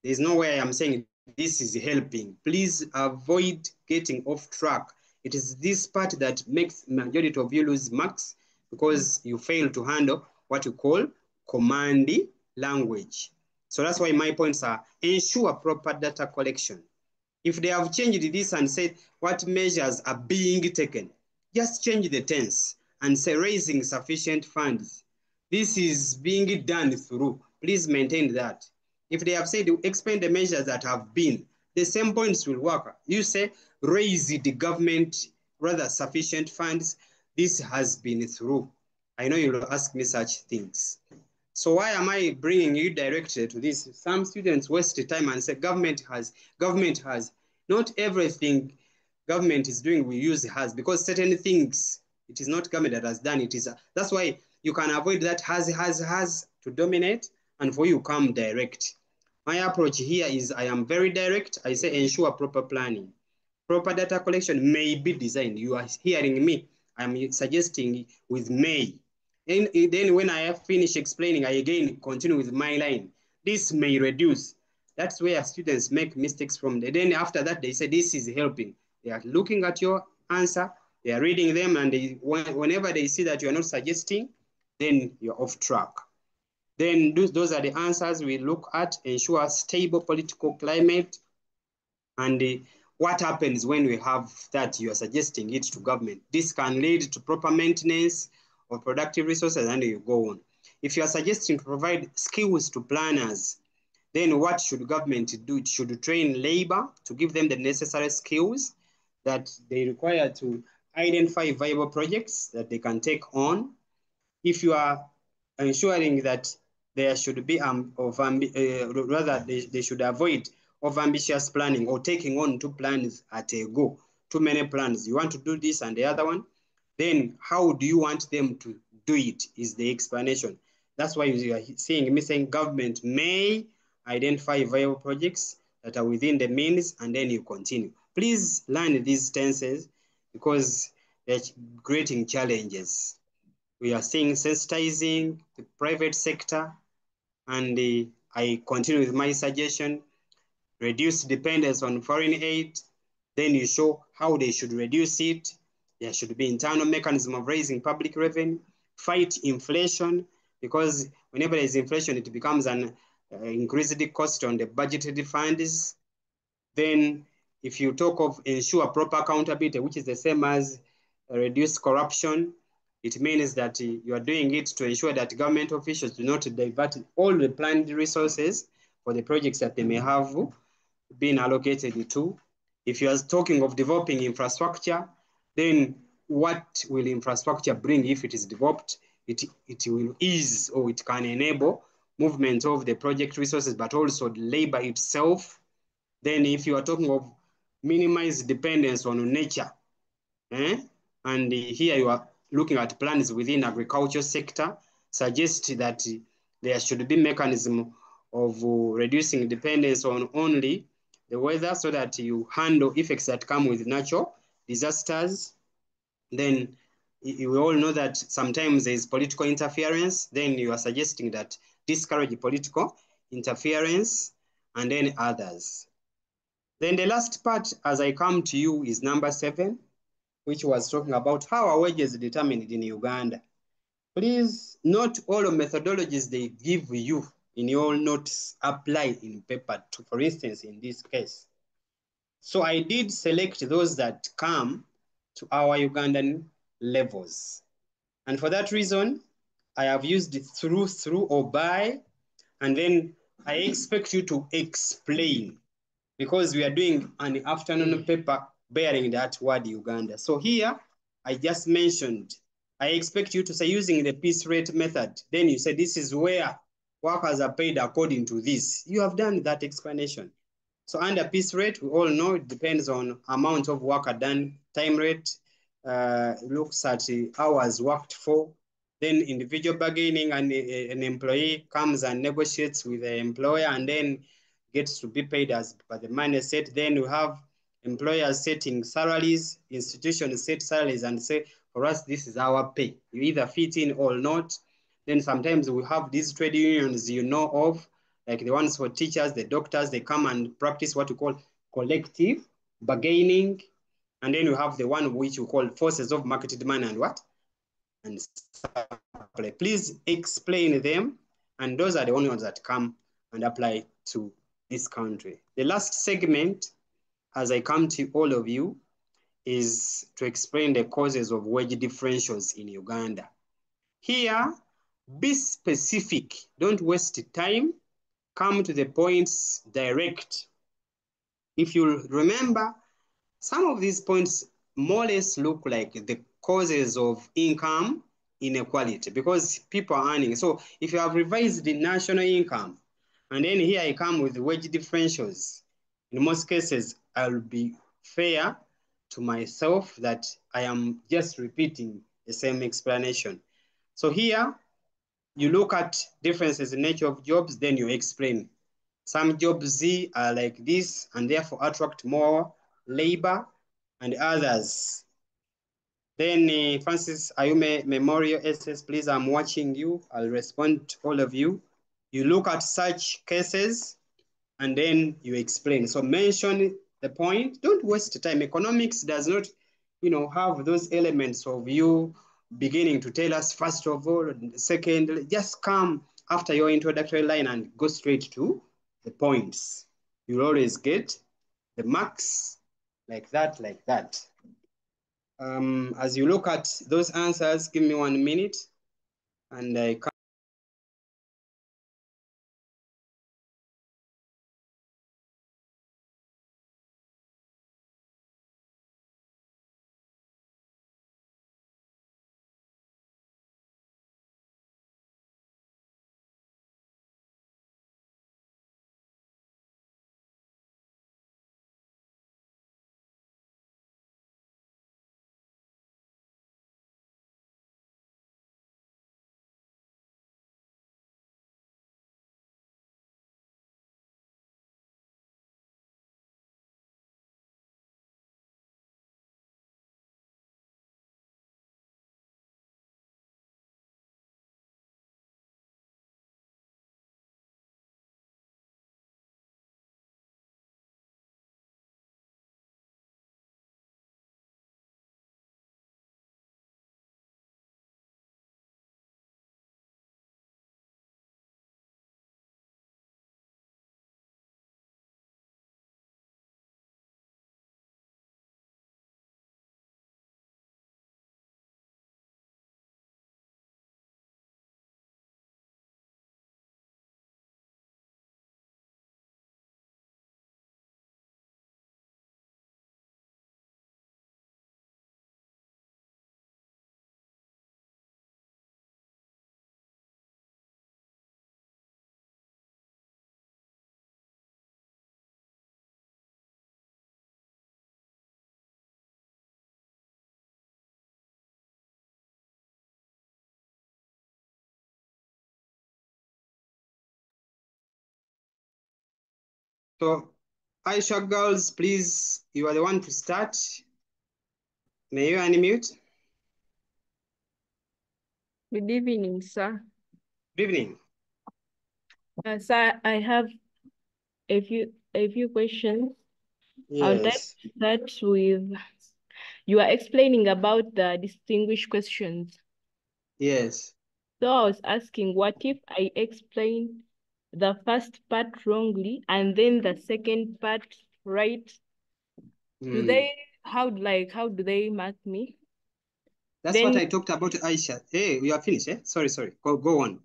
There's no way I'm saying this is helping. Please avoid getting off track. It is this part that makes majority of you lose marks because you fail to handle what you call command language. So that's why my points are ensure proper data collection. If they have changed this and said what measures are being taken, just change the tense and say raising sufficient funds. This is being done through. Please maintain that. If they have said explain the measures that have been, the same points will work. You say raise the government rather sufficient funds. This has been through. I know you'll ask me such things. So why am I bringing you directed to this? Some students waste time and say government has. Not everything government is doing we use has, because certain things it is not government that has done it. That's why you can avoid that has to dominate, and for you come direct. My approach here is I am very direct. I say ensure proper planning. Proper data collection may be designed. You are hearing me. I'm suggesting with may. And then when I have finished explaining, I again continue with my line. This may reduce. That's where students make mistakes from. Then after that, they say this is helping. They are looking at your answer, they are reading them, and whenever they see that you are not suggesting, then you're off track. Then those are the answers we look at. Ensure stable political climate. And what happens when we have that you are suggesting it to government? This can lead to proper maintenance of productive resources, and you go on. If you are suggesting to provide skills to planners, then what should government do? It should train labor to give them the necessary skills that they require to identify viable projects that they can take on. If you are ensuring that there should be rather they should avoid of ambitious planning or taking on two plans at a go, too many plans. You want to do this and the other one, then how do you want them to do it is the explanation. That's why you are seeing me saying government may identify viable projects that are within the means, and then you continue. Please learn these tenses because they're creating challenges. We are seeing sensitizing the private sector, and I continue with my suggestion, reduce dependence on foreign aid. Then you show how they should reduce it. There should be internal mechanism of raising public revenue, fight inflation, because whenever there is inflation, it becomes an increased cost on the budgeted funds. Then if you talk of ensure proper accountability, which is the same as reduce corruption, it means that you are doing it to ensure that government officials do not divert all the planned resources for the projects that they may have been allocated to. If you are talking of developing infrastructure, then what will infrastructure bring if it is developed? It will ease, or it can enable movement of the project resources, but also the labor itself. Then if you are talking of minimize dependence on nature. And here you are looking at plans within agriculture sector, suggest that there should be mechanism of reducing dependence on only the weather so that you handle effects that come with natural disasters. Then we all know that sometimes there is political interference. Then you are suggesting that discourage political interference, and then others. Then the last part, as I come to you, is number 7, which was talking about how are wages determined in Uganda. Please note all the methodologies they give you in your notes apply in paper 2, for instance, in this case. So I did select those that come to our Ugandan levels. And for that reason, I have used through, or by, and then I expect you to explain, because we are doing an afternoon paper bearing that word Uganda. So here, I just mentioned, I expect you to say using the piece rate method. Then you say this is where workers are paid according to this. You have done that explanation. So under piece rate, we all know it depends on amount of work done. Time rate looks at hours worked for. Then individual bargaining, and an employee comes and negotiates with the employer and then gets to be paid as per the money set. Then you have employers setting salaries, institutions set salaries and say, for us, this is our pay. You either fit in or not. Then sometimes we have these trade unions you know of, like the ones for teachers, the doctors, they come and practice what we call collective bargaining. And then you have the one which we call forces of market demand and what? And supply. Please explain them. And those are the only ones that come and apply to this country. The last segment, as I come to all of you, is to explain the causes of wage differentials in Uganda. Here, be specific. Don't waste time. Come to the points direct. If you remember, some of these points more or less look like the causes of income inequality because people are earning. So if you have revised the national income, and then here I come with wage differentials, in most cases, I'll be fair to myself that I am just repeating the same explanation. So here, you look at differences in nature of jobs, then you explain. Some jobs are like this and therefore attract more labor, and others. Then Francis Ayume Memorial SS, please, I'm watching you. I'll respond to all of you. You look at such cases and then you explain. So mention the point. Don't waste time. Economics does not, have those elements of you beginning to tell us first of all, secondly, just come after your introductory line and go straight to the points. You'll always get the marks like that, like that. As you look at those answers, give me 1 minute and I come. So, Aisha girls, please, you are the one to start. May you unmute? Good evening, sir. Good evening. Sir, I have a few questions. I would like Yes. to start with, you are explaining about the distinguished questions. Yes. So I was asking, what if I explain the first part wrongly and then the second part right? Do they, how do they mark me? That's what I talked about, Aisha. Hey, we are finished, eh? Sorry. Go on.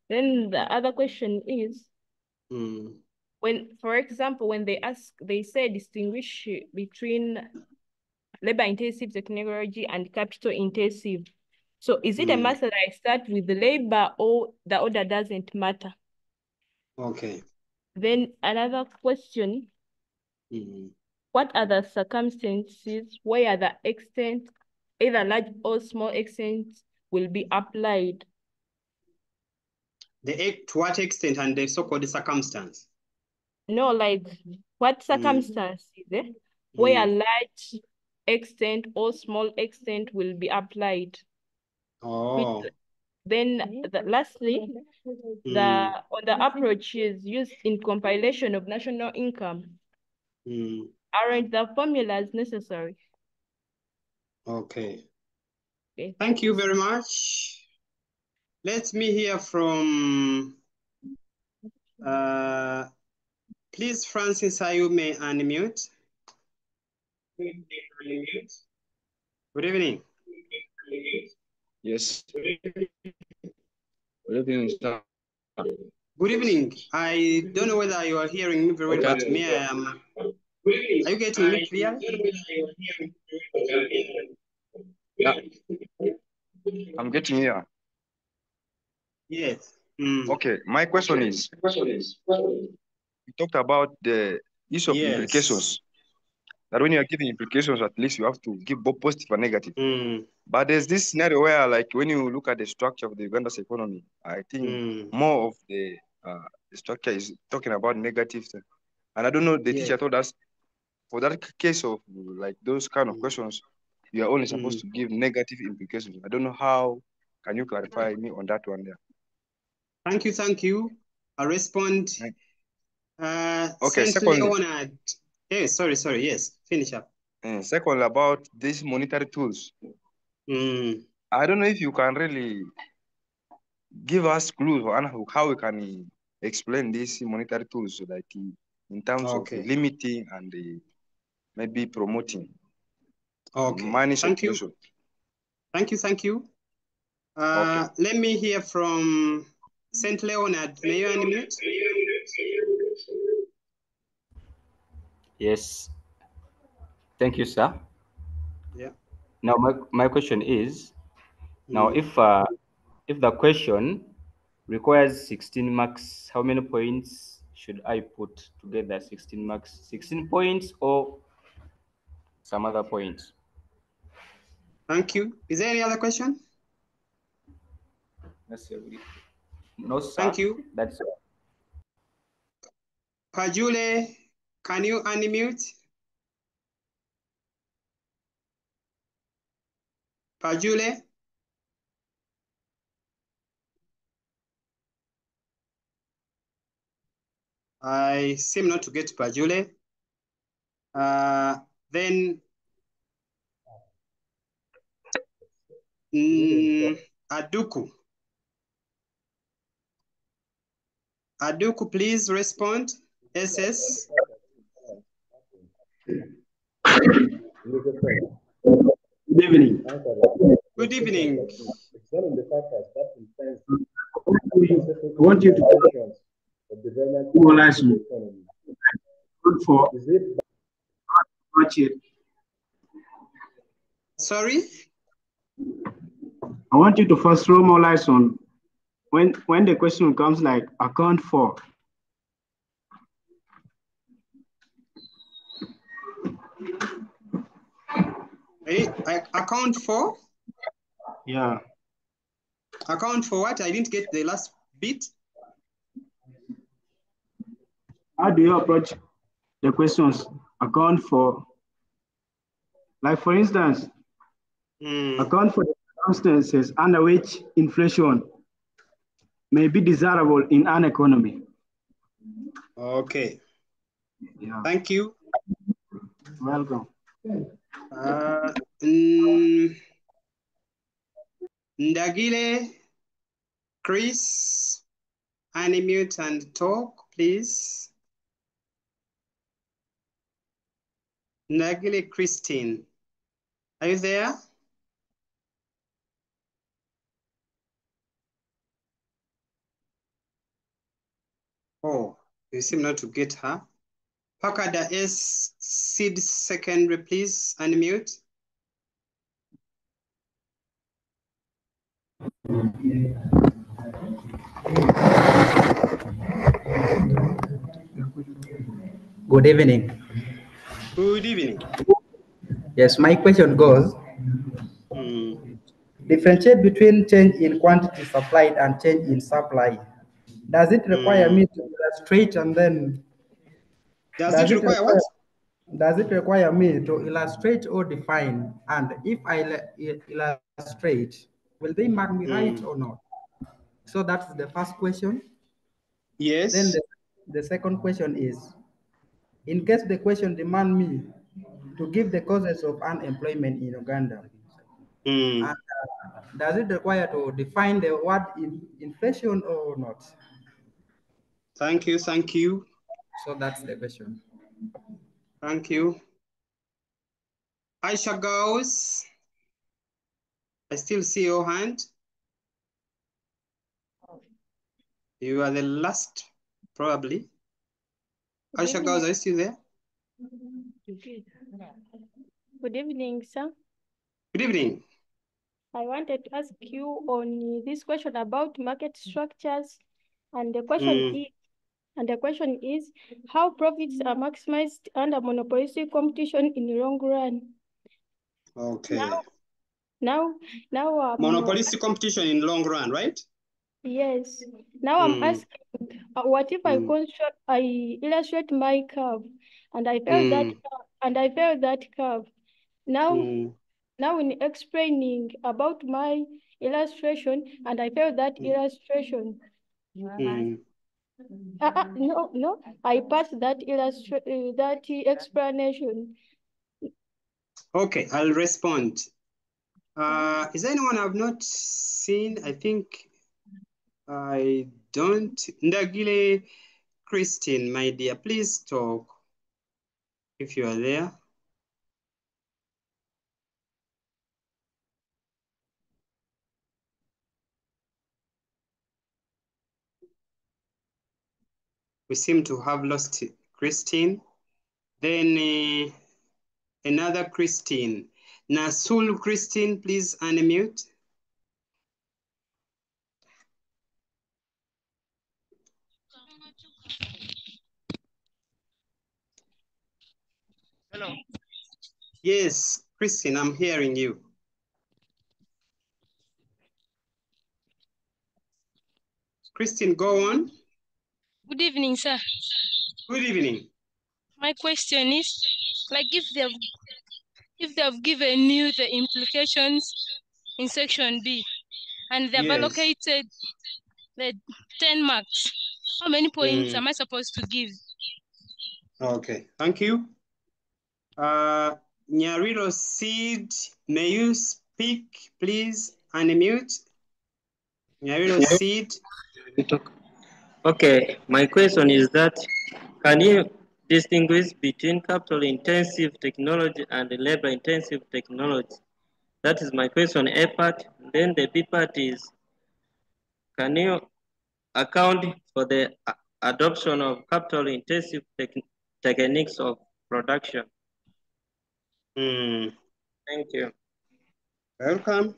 Then the other question is, Mm. when, for example, when they say distinguish between labor-intensive technology and capital-intensive. So is it a matter that I start with the labor or the order doesn't matter? Okay. Then another question, what are the circumstances where the extent, either large or small extent, will be applied? To what extent and the so-called circumstance? No, like what circumstances where large extent or small extent will be applied? Oh. Then lastly, on the approaches used in compilation of national income, aren't the formulas necessary? Okay. Okay, Thank you very much. Let me hear from, please, Francis, you may unmute. Good evening. Yes. Good evening, sir. Good evening. I don't know whether you are hearing me very well, but me, are you getting me clear? Yeah. I'm getting here. Yes. Okay, my question is, we talked about the use of implications. That when you are giving implications, at least you have to give both positive and negative. But there's this scenario where, like, when you look at the structure of the Uganda's economy, I think more of the structure is talking about negative. And I don't know, the teacher told us for that case of like those kind of questions, you are only supposed to give negative implications. I don't know how. Can you clarify me on that one there? Thank you. I'll respond. Okay, St. second. Leonard. Hey, sorry. Yes, finish up. Second, about these monetary tools. I don't know if you can really give us clues on how we can explain these monetary tools, like in terms of limiting and maybe promoting money circulation. Thank you. Let me hear from St. Leonard. May you unmute? Yes. Thank you, sir. Yeah. Now, my question is, now if the question requires 16 marks, how many points should I put together? 16 marks, 16 points or some other points? Thank you. Is there any other question? No, sir. Thank you. That's all. Pajule, can you unmute? Pajule? I seem not to get Pajule. Then Aduku. Aduku, please respond. SS. Good evening. Good evening. I want you to formalize me. Good for Sorry? I want you to first formalize on when the question comes like account for. I account for? Yeah. Account for what? I didn't get the last bit. how do you approach the questions account for, like for instance, account for the circumstances under which inflation may be desirable in an economy? Okay. Yeah. Thank you. Welcome. Ndagile, Chris, unmute and talk, please. Ndagile Christine, are you there? Oh, you seem not to get her. Pakada S.6 secondary, please unmute. Good evening. Good evening. Yes, my question goes, differentiate between change in quantity supplied and change in supply. Does it require me to illustrate and then... Does it require what? Does it require me to illustrate or define? And if I illustrate, will they mark me right or not? So that's the first question. Yes. Then the second question is, in case the question demand me to give the causes of unemployment in Uganda, and, does it require to define the word inflation or not? Thank you, thank you. So that's the question. Thank you. Aisha Gauss, I still see your hand. You are the last, probably. Aisha Gauss, are you still there? Good evening, sir. Good evening. I wanted to ask you on this question about market structures, and the question is how profits are maximized under monopolistic competition in the long run. Okay. Now, monopolistic competition in long run, right? Yes. Now I'm asking, what if I illustrate my curve, and I fail that curve? Now in explaining about my illustration, and I fail that illustration. No, I passed that explanation. Okay, I'll respond. Is there anyone I've not seen? I think I don't. Ndagile Christine, my dear, please talk if you are there. We seem to have lost Christine. Then another Christine. Nasul Christine, please unmute. Hello. Yes, Christine, I'm hearing you. Christine, go on. Good evening, sir. Good evening. My question is, like if they've given you the implications in section B and they've allocated the 10 marks, how many points am I supposed to give? Okay, thank you. Nyariro Seed, may you speak, please, unmute. Nyariro Seed. Okay, my question is that, can you distinguish between capital-intensive technology and labor-intensive technology? That is my question, A part. Then the B part is, can you account for the adoption of capital-intensive techniques of production? Thank you. Welcome.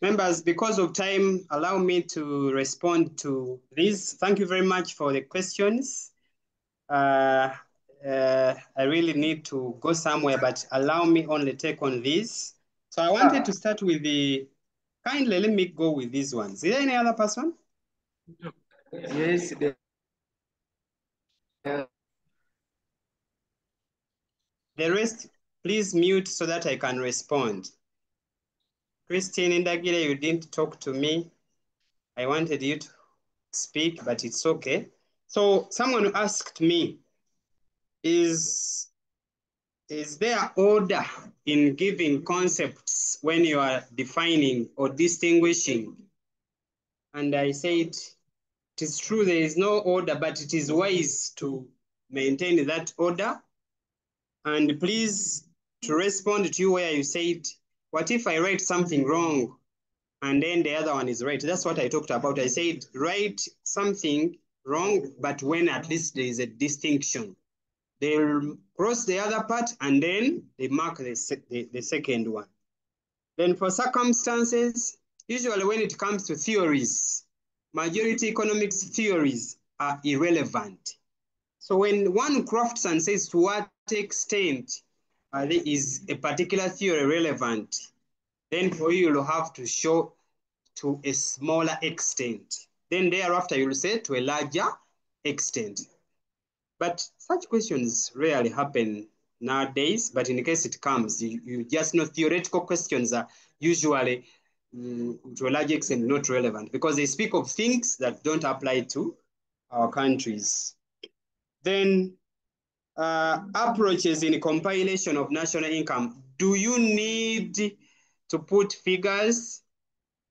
Members, because of time, allow me to respond to this. Thank you very much for the questions. I really need to go somewhere, but allow me only take on this. So I wanted to start with the, kindly let me go with these ones. Is there any other person? Yes. The rest, please mute so that I can respond. Christine Indagire, you didn't talk to me. I wanted you to speak, but it's okay. So someone asked me, is there order in giving concepts when you are defining or distinguishing? And I said, it is true there is no order, but it is wise to maintain that order. And please, to respond to you where you said, what if I write something wrong and then the other one is right? That's what I talked about. I said, write something wrong, but when at least there is a distinction. They'll cross the other part and then they mark the second one. Then for circumstances, usually when it comes to theories, majority economics theories are irrelevant. So when one crafts and says to what extent is a particular theory relevant, then for you, you'll have to show to a smaller extent. Then thereafter, you'll say to a larger extent. But such questions rarely happen nowadays, but in case it comes, you just know theoretical questions are usually to a large extent not relevant because they speak of things that don't apply to our countries. Then approaches in compilation of national income. Do you need to put figures?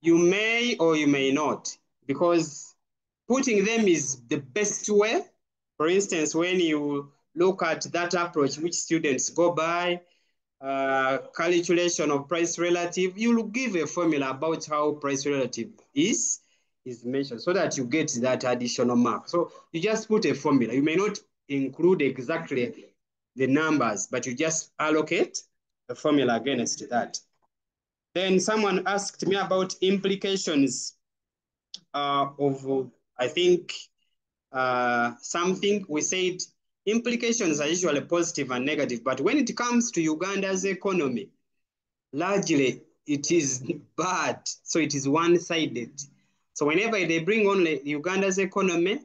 You may or you may not, because putting them is the best way. For instance, when you look at that approach which students go by, calculation of price relative, you will give a formula about how price relative is measured so that you get that additional mark. So you just put a formula. You may not include exactly the numbers, but you just allocate a formula against that. Then someone asked me about implications of, I think, something. We said implications are usually positive and negative, but when it comes to Uganda's economy, largely it is bad, so it is one-sided. So whenever they bring on Uganda's economy,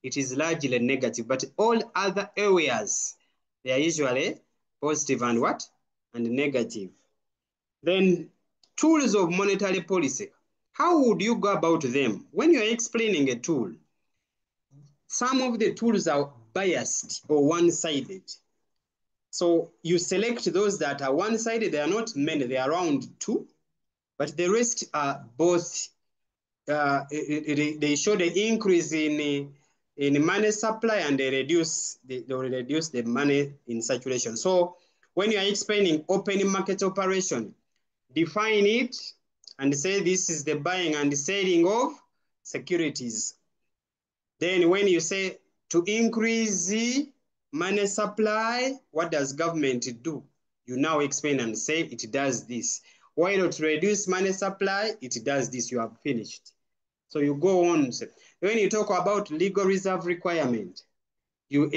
it is largely negative, but all other areas, they are usually positive and what? And negative. Then tools of monetary policy. How would you go about them? When you're explaining a tool, some of the tools are biased or one-sided. So you select those that are one-sided. They are not many, they are around 2, but the rest are both. They show the increase in money supply and they reduce the money in circulation. So when you are explaining open market operation, define it and say this is the buying and selling of securities. Then when you say to increase the money supply, what does government do? You now explain and say it does this. While to reduce money supply, it does this. You have finished. So you go on. When you talk about legal reserve requirement, you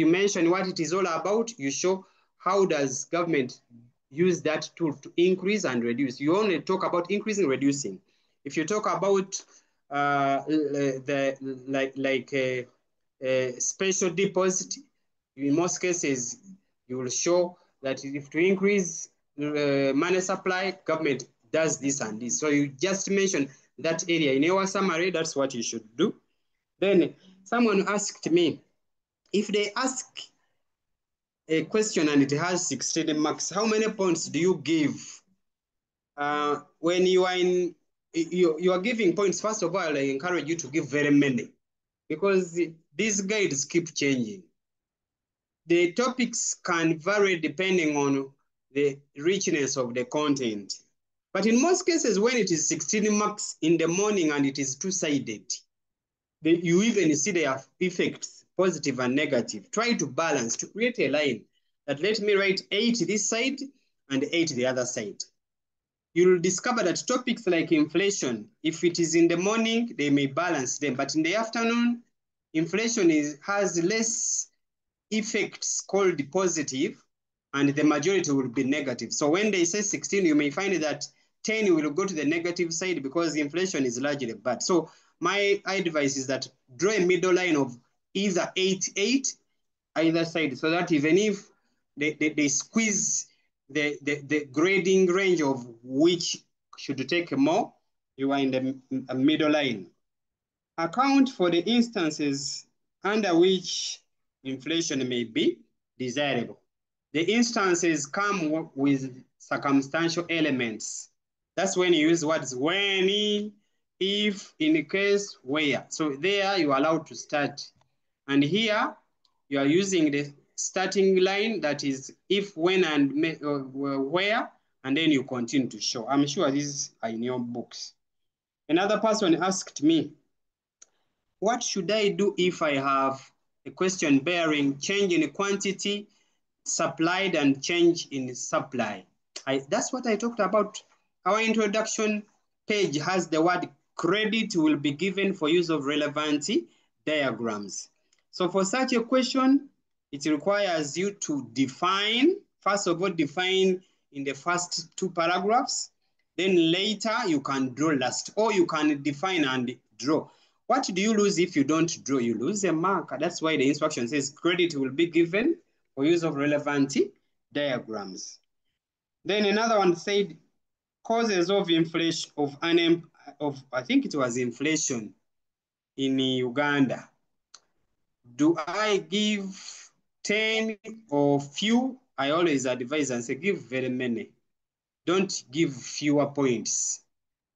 mention what it is all about. You show how does government use that tool to increase and reduce. You only talk about increasing, reducing. If you talk about a special deposit, in most cases, you will show that if to increase money supply, government does this and this. So you just mention that area. In your summary, that's what you should do. Then someone asked me, if they ask a question and it has 16 marks, how many points do you give? When you are you are giving points, first of all, I encourage you to give very many because these guides keep changing. The topics can vary depending on the richness of the content. But in most cases, when it is 16 marks in the morning and it is two-sided, you even see their effects, positive and negative. Try to balance, to create a line that let me write 8 this side and 8 the other side. You'll discover that topics like inflation, if it is in the morning, they may balance them. But in the afternoon, inflation has less effects called positive, and the majority will be negative. So when they say 16, you may find that 10 will go to the negative side because inflation is largely bad. So my advice is that draw a middle line of either 8, 8, either side, so that even if they squeeze the grading range of which should take more, you are in the middle line. Account for the instances under which inflation may be desirable. The instances come with circumstantial elements. That's when you use words when, if, in case, where. So there you are allowed to start. And here you are using the starting line, that is if, when, and where, and then you continue to show. I'm sure these are in your books. Another person asked me, what should I do if I have a question bearing change in quantity supplied and change in supply? That's what I talked about. Our introduction page has the word credit will be given for use of relevant diagrams. So for such a question, it requires you to define, first of all, define in the first two paragraphs, then later you can draw last, or you can define and draw. What do you lose if you don't draw? You lose a mark. That's why the instruction says credit will be given for use of relevant diagrams. Then another one said causes of inflation I think it was inflation in Uganda. Do I give 10 or few? I always advise and say give very many. Don't give fewer points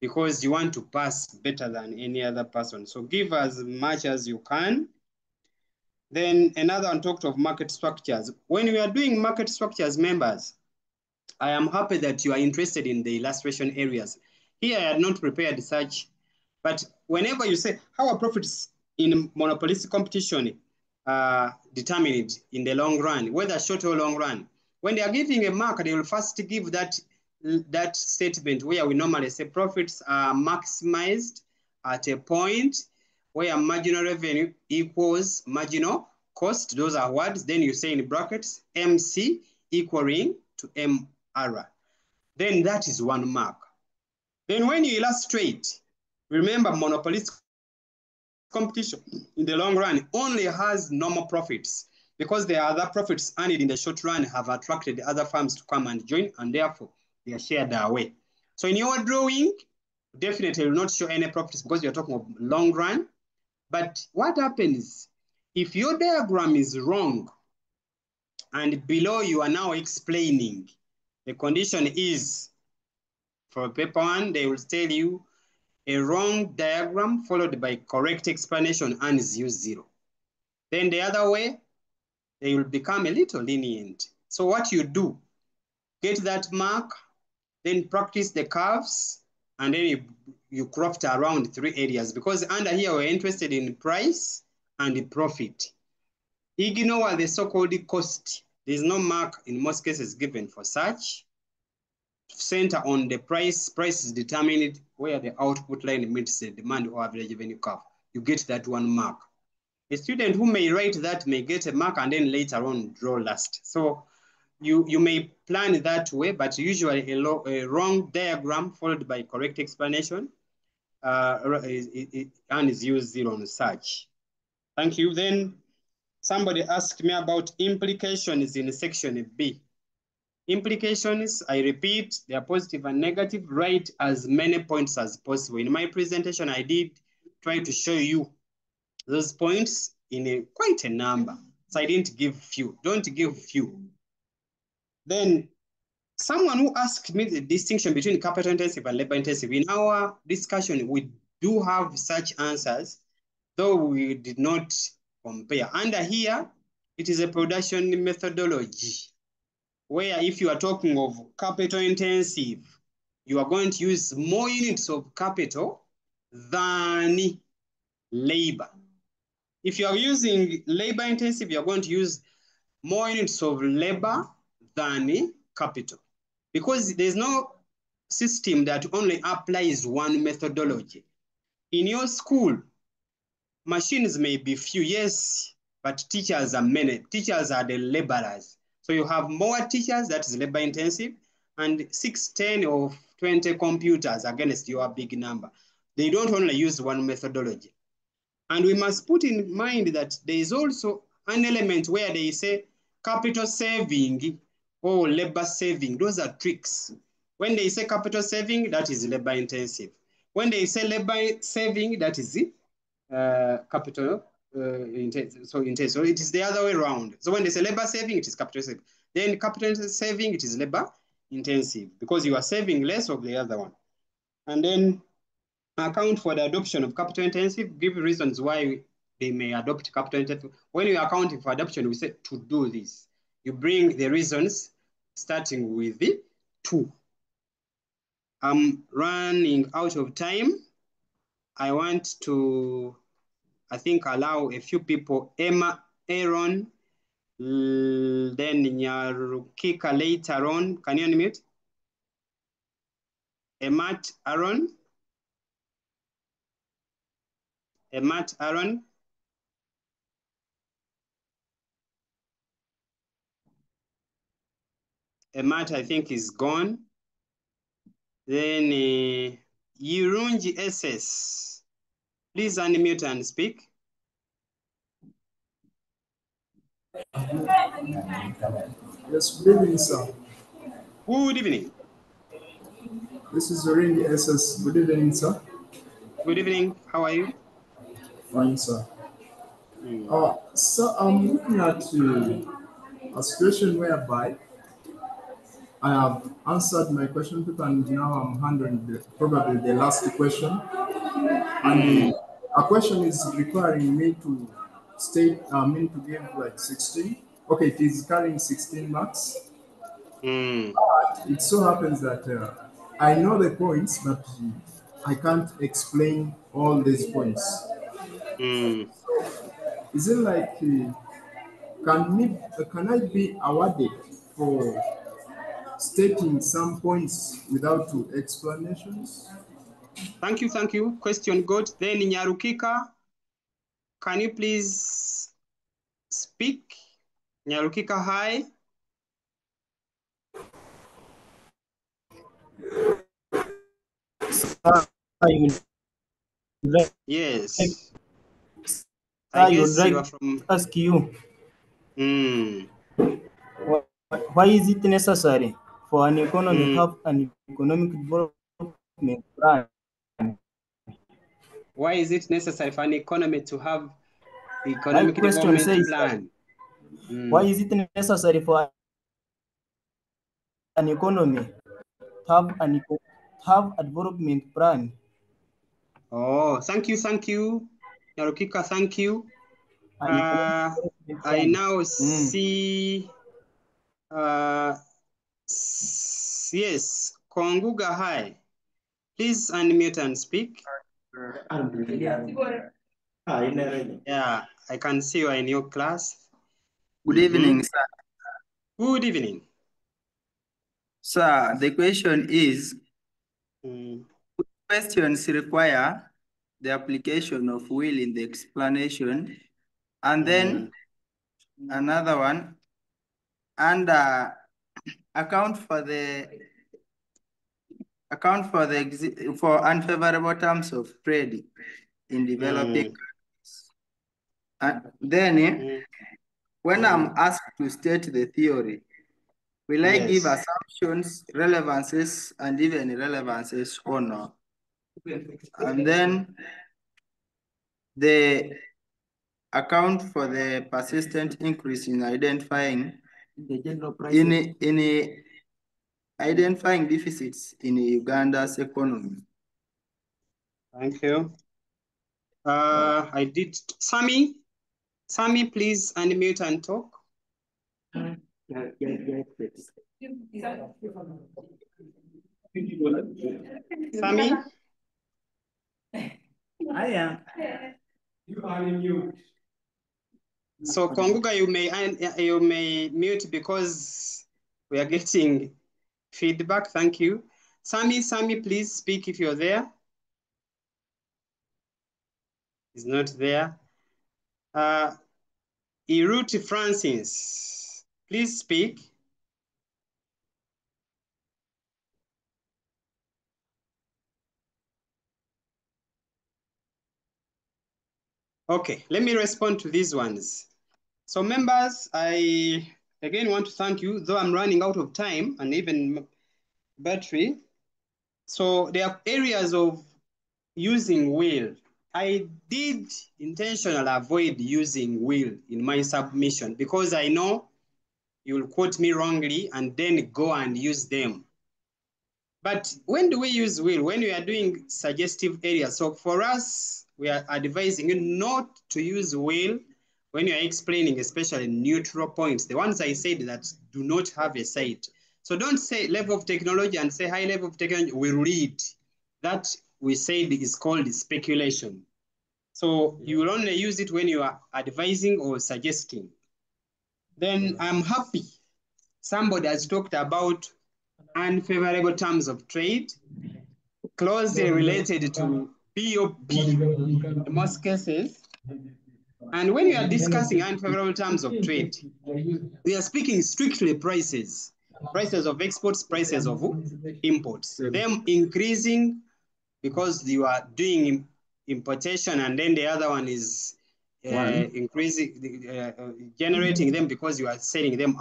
because you want to pass better than any other person. So give as much as you can. Then another one talked of market structures. When we are doing market structures, members, I am happy that you are interested in the illustration areas. Here I had not prepared such, but whenever you say how are profits in monopolistic competition determined in the long run, whether short or long run, when they are giving a mark, they will first give that statement where we normally say profits are maximized at a point where marginal revenue equals marginal cost. Those are words. Then you say in brackets MC equaling to MR. Then that is one mark. Then when you illustrate, remember monopolistic competition in the long run only has normal profits because the other profits earned in the short run have attracted other firms to come and join, and therefore they are shared away. So in your drawing, definitely will not show any profits because you're talking of long run. But what happens if your diagram is wrong and below you are now explaining the condition is, for paper one, they will tell you a wrong diagram followed by correct explanation and is use 0. Then the other way, they will become a little lenient. So what you do, get that mark, then practice the curves, and then you craft around 3 areas because under here we're interested in price and profit. Ignore the so-called cost. There's no mark in most cases given for such. Center on the price. Price is determined where the output line meets the demand or average revenue curve. You get that one mark. A student who may write that may get a mark and then later on draw last. So you may plan that way, but usually a wrong diagram followed by correct explanation and is used 0 on search. Thank you. Then somebody asked me about implications in section B. Implications, I repeat, they are positive and negative. Write as many points as possible. In my presentation, I did try to show you those points in quite a number. So I didn't give few. Don't give few. Then someone who asked me the distinction between capital intensive and labor intensive. In our discussion, we do have such answers, though we did not compare. Under here, it is a production methodology, where if you are talking of capital intensive, you are going to use more units of capital than labor. If you are using labor intensive, you are going to use more units of labor than capital, because there's no system that only applies one methodology. In your school, machines may be few, yes, but teachers are many. Teachers are the laborers. So you have more teachers, that is labor intensive, and 6, 10, or 20 computers against your big number. They don't only use one methodology. And we must put in mind that there is also an element where they say capital saving or labor saving. Those are tricks. When they say capital saving, that is labor intensive. When they say labor saving, that is capital intensive. So it is the other way around. So when they say labor saving, it is capital saving. Then capital saving, it is labor intensive because you are saving less of the other one. And then account for the adoption of capital intensive, give reasons why they may adopt capital intensive. When you are accounting for adoption, we say to do this. You bring the reasons starting with the to. I'm running out of time. I want to, I think, allow a few people, Emma, Aaron, then Nyarukika later on. Can you unmute? Emmat, Aaron. Emmat, Aaron. Emmat, I think, is gone. Then Yirunji SS. Please unmute and speak. Yes, good evening, sir. Good evening. This is Yirunji SS. Good evening, sir. Good evening. How are you? Fine, sir. Sir, I'm looking at a situation whereby I have answered my question paper and now I'm handling probably the last question. And a question is requiring me to state, to give like 16. Okay, it is carrying 16 marks. It so happens that I know the points, but I can't explain all these points. Is it like, can I be awarded for stating some points without explanations? Thank you, thank you. Question good. Then Nyarukika, can you please speak? Nyarukika, hi. Yes. I guess you are from. Ask you. Why is it necessary for an economy to have an economic development plan? Why is it necessary for an economy to have economic development plan? Why is it necessary for an economy to have a development plan? Oh, thank you, Nyarukika, thank you. I now see, yes, Konguga, hi. Please unmute and speak. Yeah, I can see you are in your class. Good evening, sir. Good evening. Sir, the question is, questions require the application of will in the explanation, and then another one, and account for unfavorable terms of trade in developing countries. And then when I'm asked to state the theory, will I give assumptions, relevances, and even irrelevances or not? And then the account for the persistent increase in identifying identifying deficits in Uganda's economy. Thank you. I did. Sammy, please unmute and talk. Sammy? I am. You are in mute. So Konguga, you may mute because we are getting feedback. Thank you. Sammy, please speak if you're there. He's not there. Iruti Francis, please speak. Okay, let me respond to these ones. So members, I again want to thank you, though I'm running out of time and even battery. So there are areas of using will. I did intentionally avoid using will in my submission because I know you'll quote me wrongly and then go and use them. But when do we use will? When we are doing suggestive areas. So for us, we are advising you not to use will when you are explaining, especially neutral points, the ones I said that do not have a site. So don't say level of technology and say high level of technology, we read. That we said is called speculation. So you will only use it when you are advising or suggesting. Then I'm happy somebody has talked about unfavorable terms of trade, closely related to BOP in most cases. And when we are discussing unfavorable terms of trade, we are speaking strictly prices of exports, prices of imports, them increasing because you are doing importation, and then the other one is increasing, generating them because you are selling them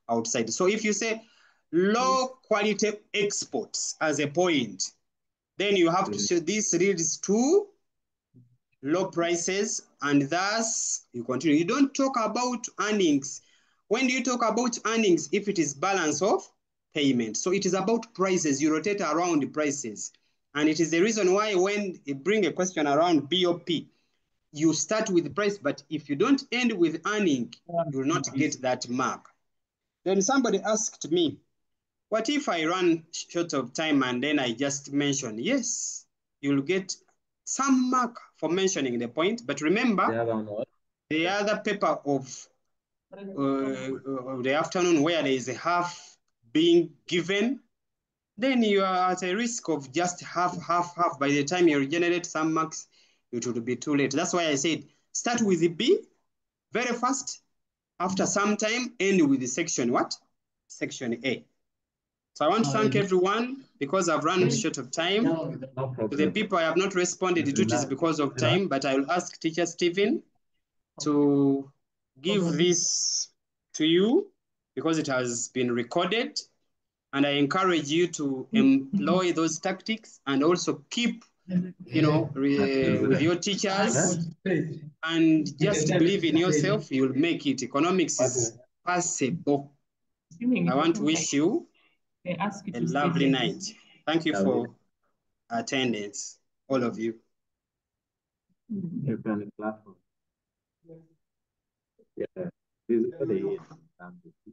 outside. So if you say low quality exports as a point, then you have to show this leads to low prices, and thus you continue. You don't talk about earnings. When do you talk about earnings? If it is balance of payment. So it is about prices. You rotate around the prices. And it is the reason why when you bring a question around BOP, you start with the price, but if you don't end with earning, you will not get that mark. Then somebody asked me, what if I run short of time and then I just mention? Yes, you'll get some mark for mentioning the point, but remember, the other paper of the afternoon where there is a half being given, then you are at a risk of just half. By the time you regenerate some marks, it will be too late. That's why I said, start with the B very fast. After some time, end with the section what? Section A. So I want to thank everyone because I've run short of time. To the people I have not responded, it is because of time, but I will ask Teacher Stephen to give this to you because it has been recorded. And I encourage you to employ those tactics and also keep, with your teachers and just believe in yourself. You'll make it. Economics is possible. I want to wish you a lovely night. Thank you for attendance, all of you.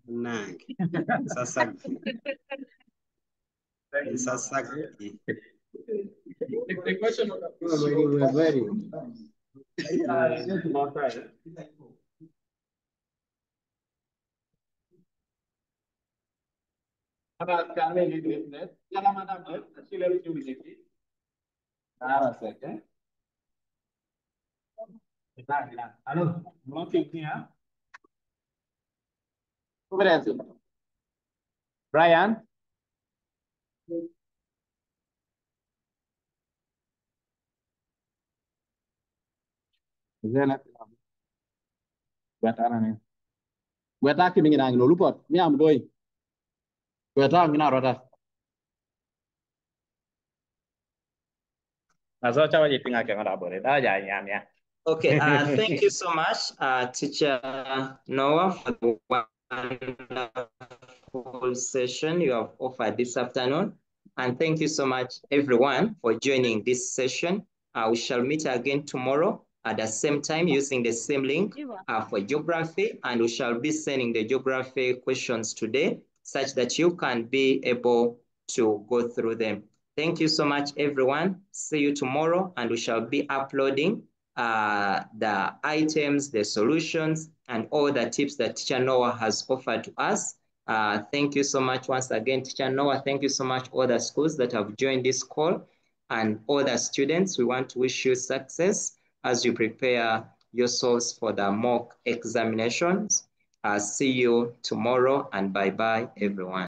Nang. Sasaki. Sasaki. The question was very. Brian. Buat aki mingin angin lupot, mi am doi. Buat aku mina rota. Naso cawa jadi tinggal ke mana boleh, dah jangan ya. Okay, thank you so much, Teacher Noah, for the wonderful session you have offered this afternoon. And thank you so much, everyone, for joining this session. We shall meet again tomorrow at the same time using the same link for geography, and we shall be sending the geography questions today such that you can be able to go through them. Thank you so much, everyone. See you tomorrow, and we shall be uploading the items, the solutions, and all the tips that Teacher Noah has offered to us. Thank you so much once again, Teacher Noah. Thank you so much, all the schools that have joined this call, and all the students. We want to wish you success as you prepare yourselves for the mock examinations. See you tomorrow, and bye-bye, everyone.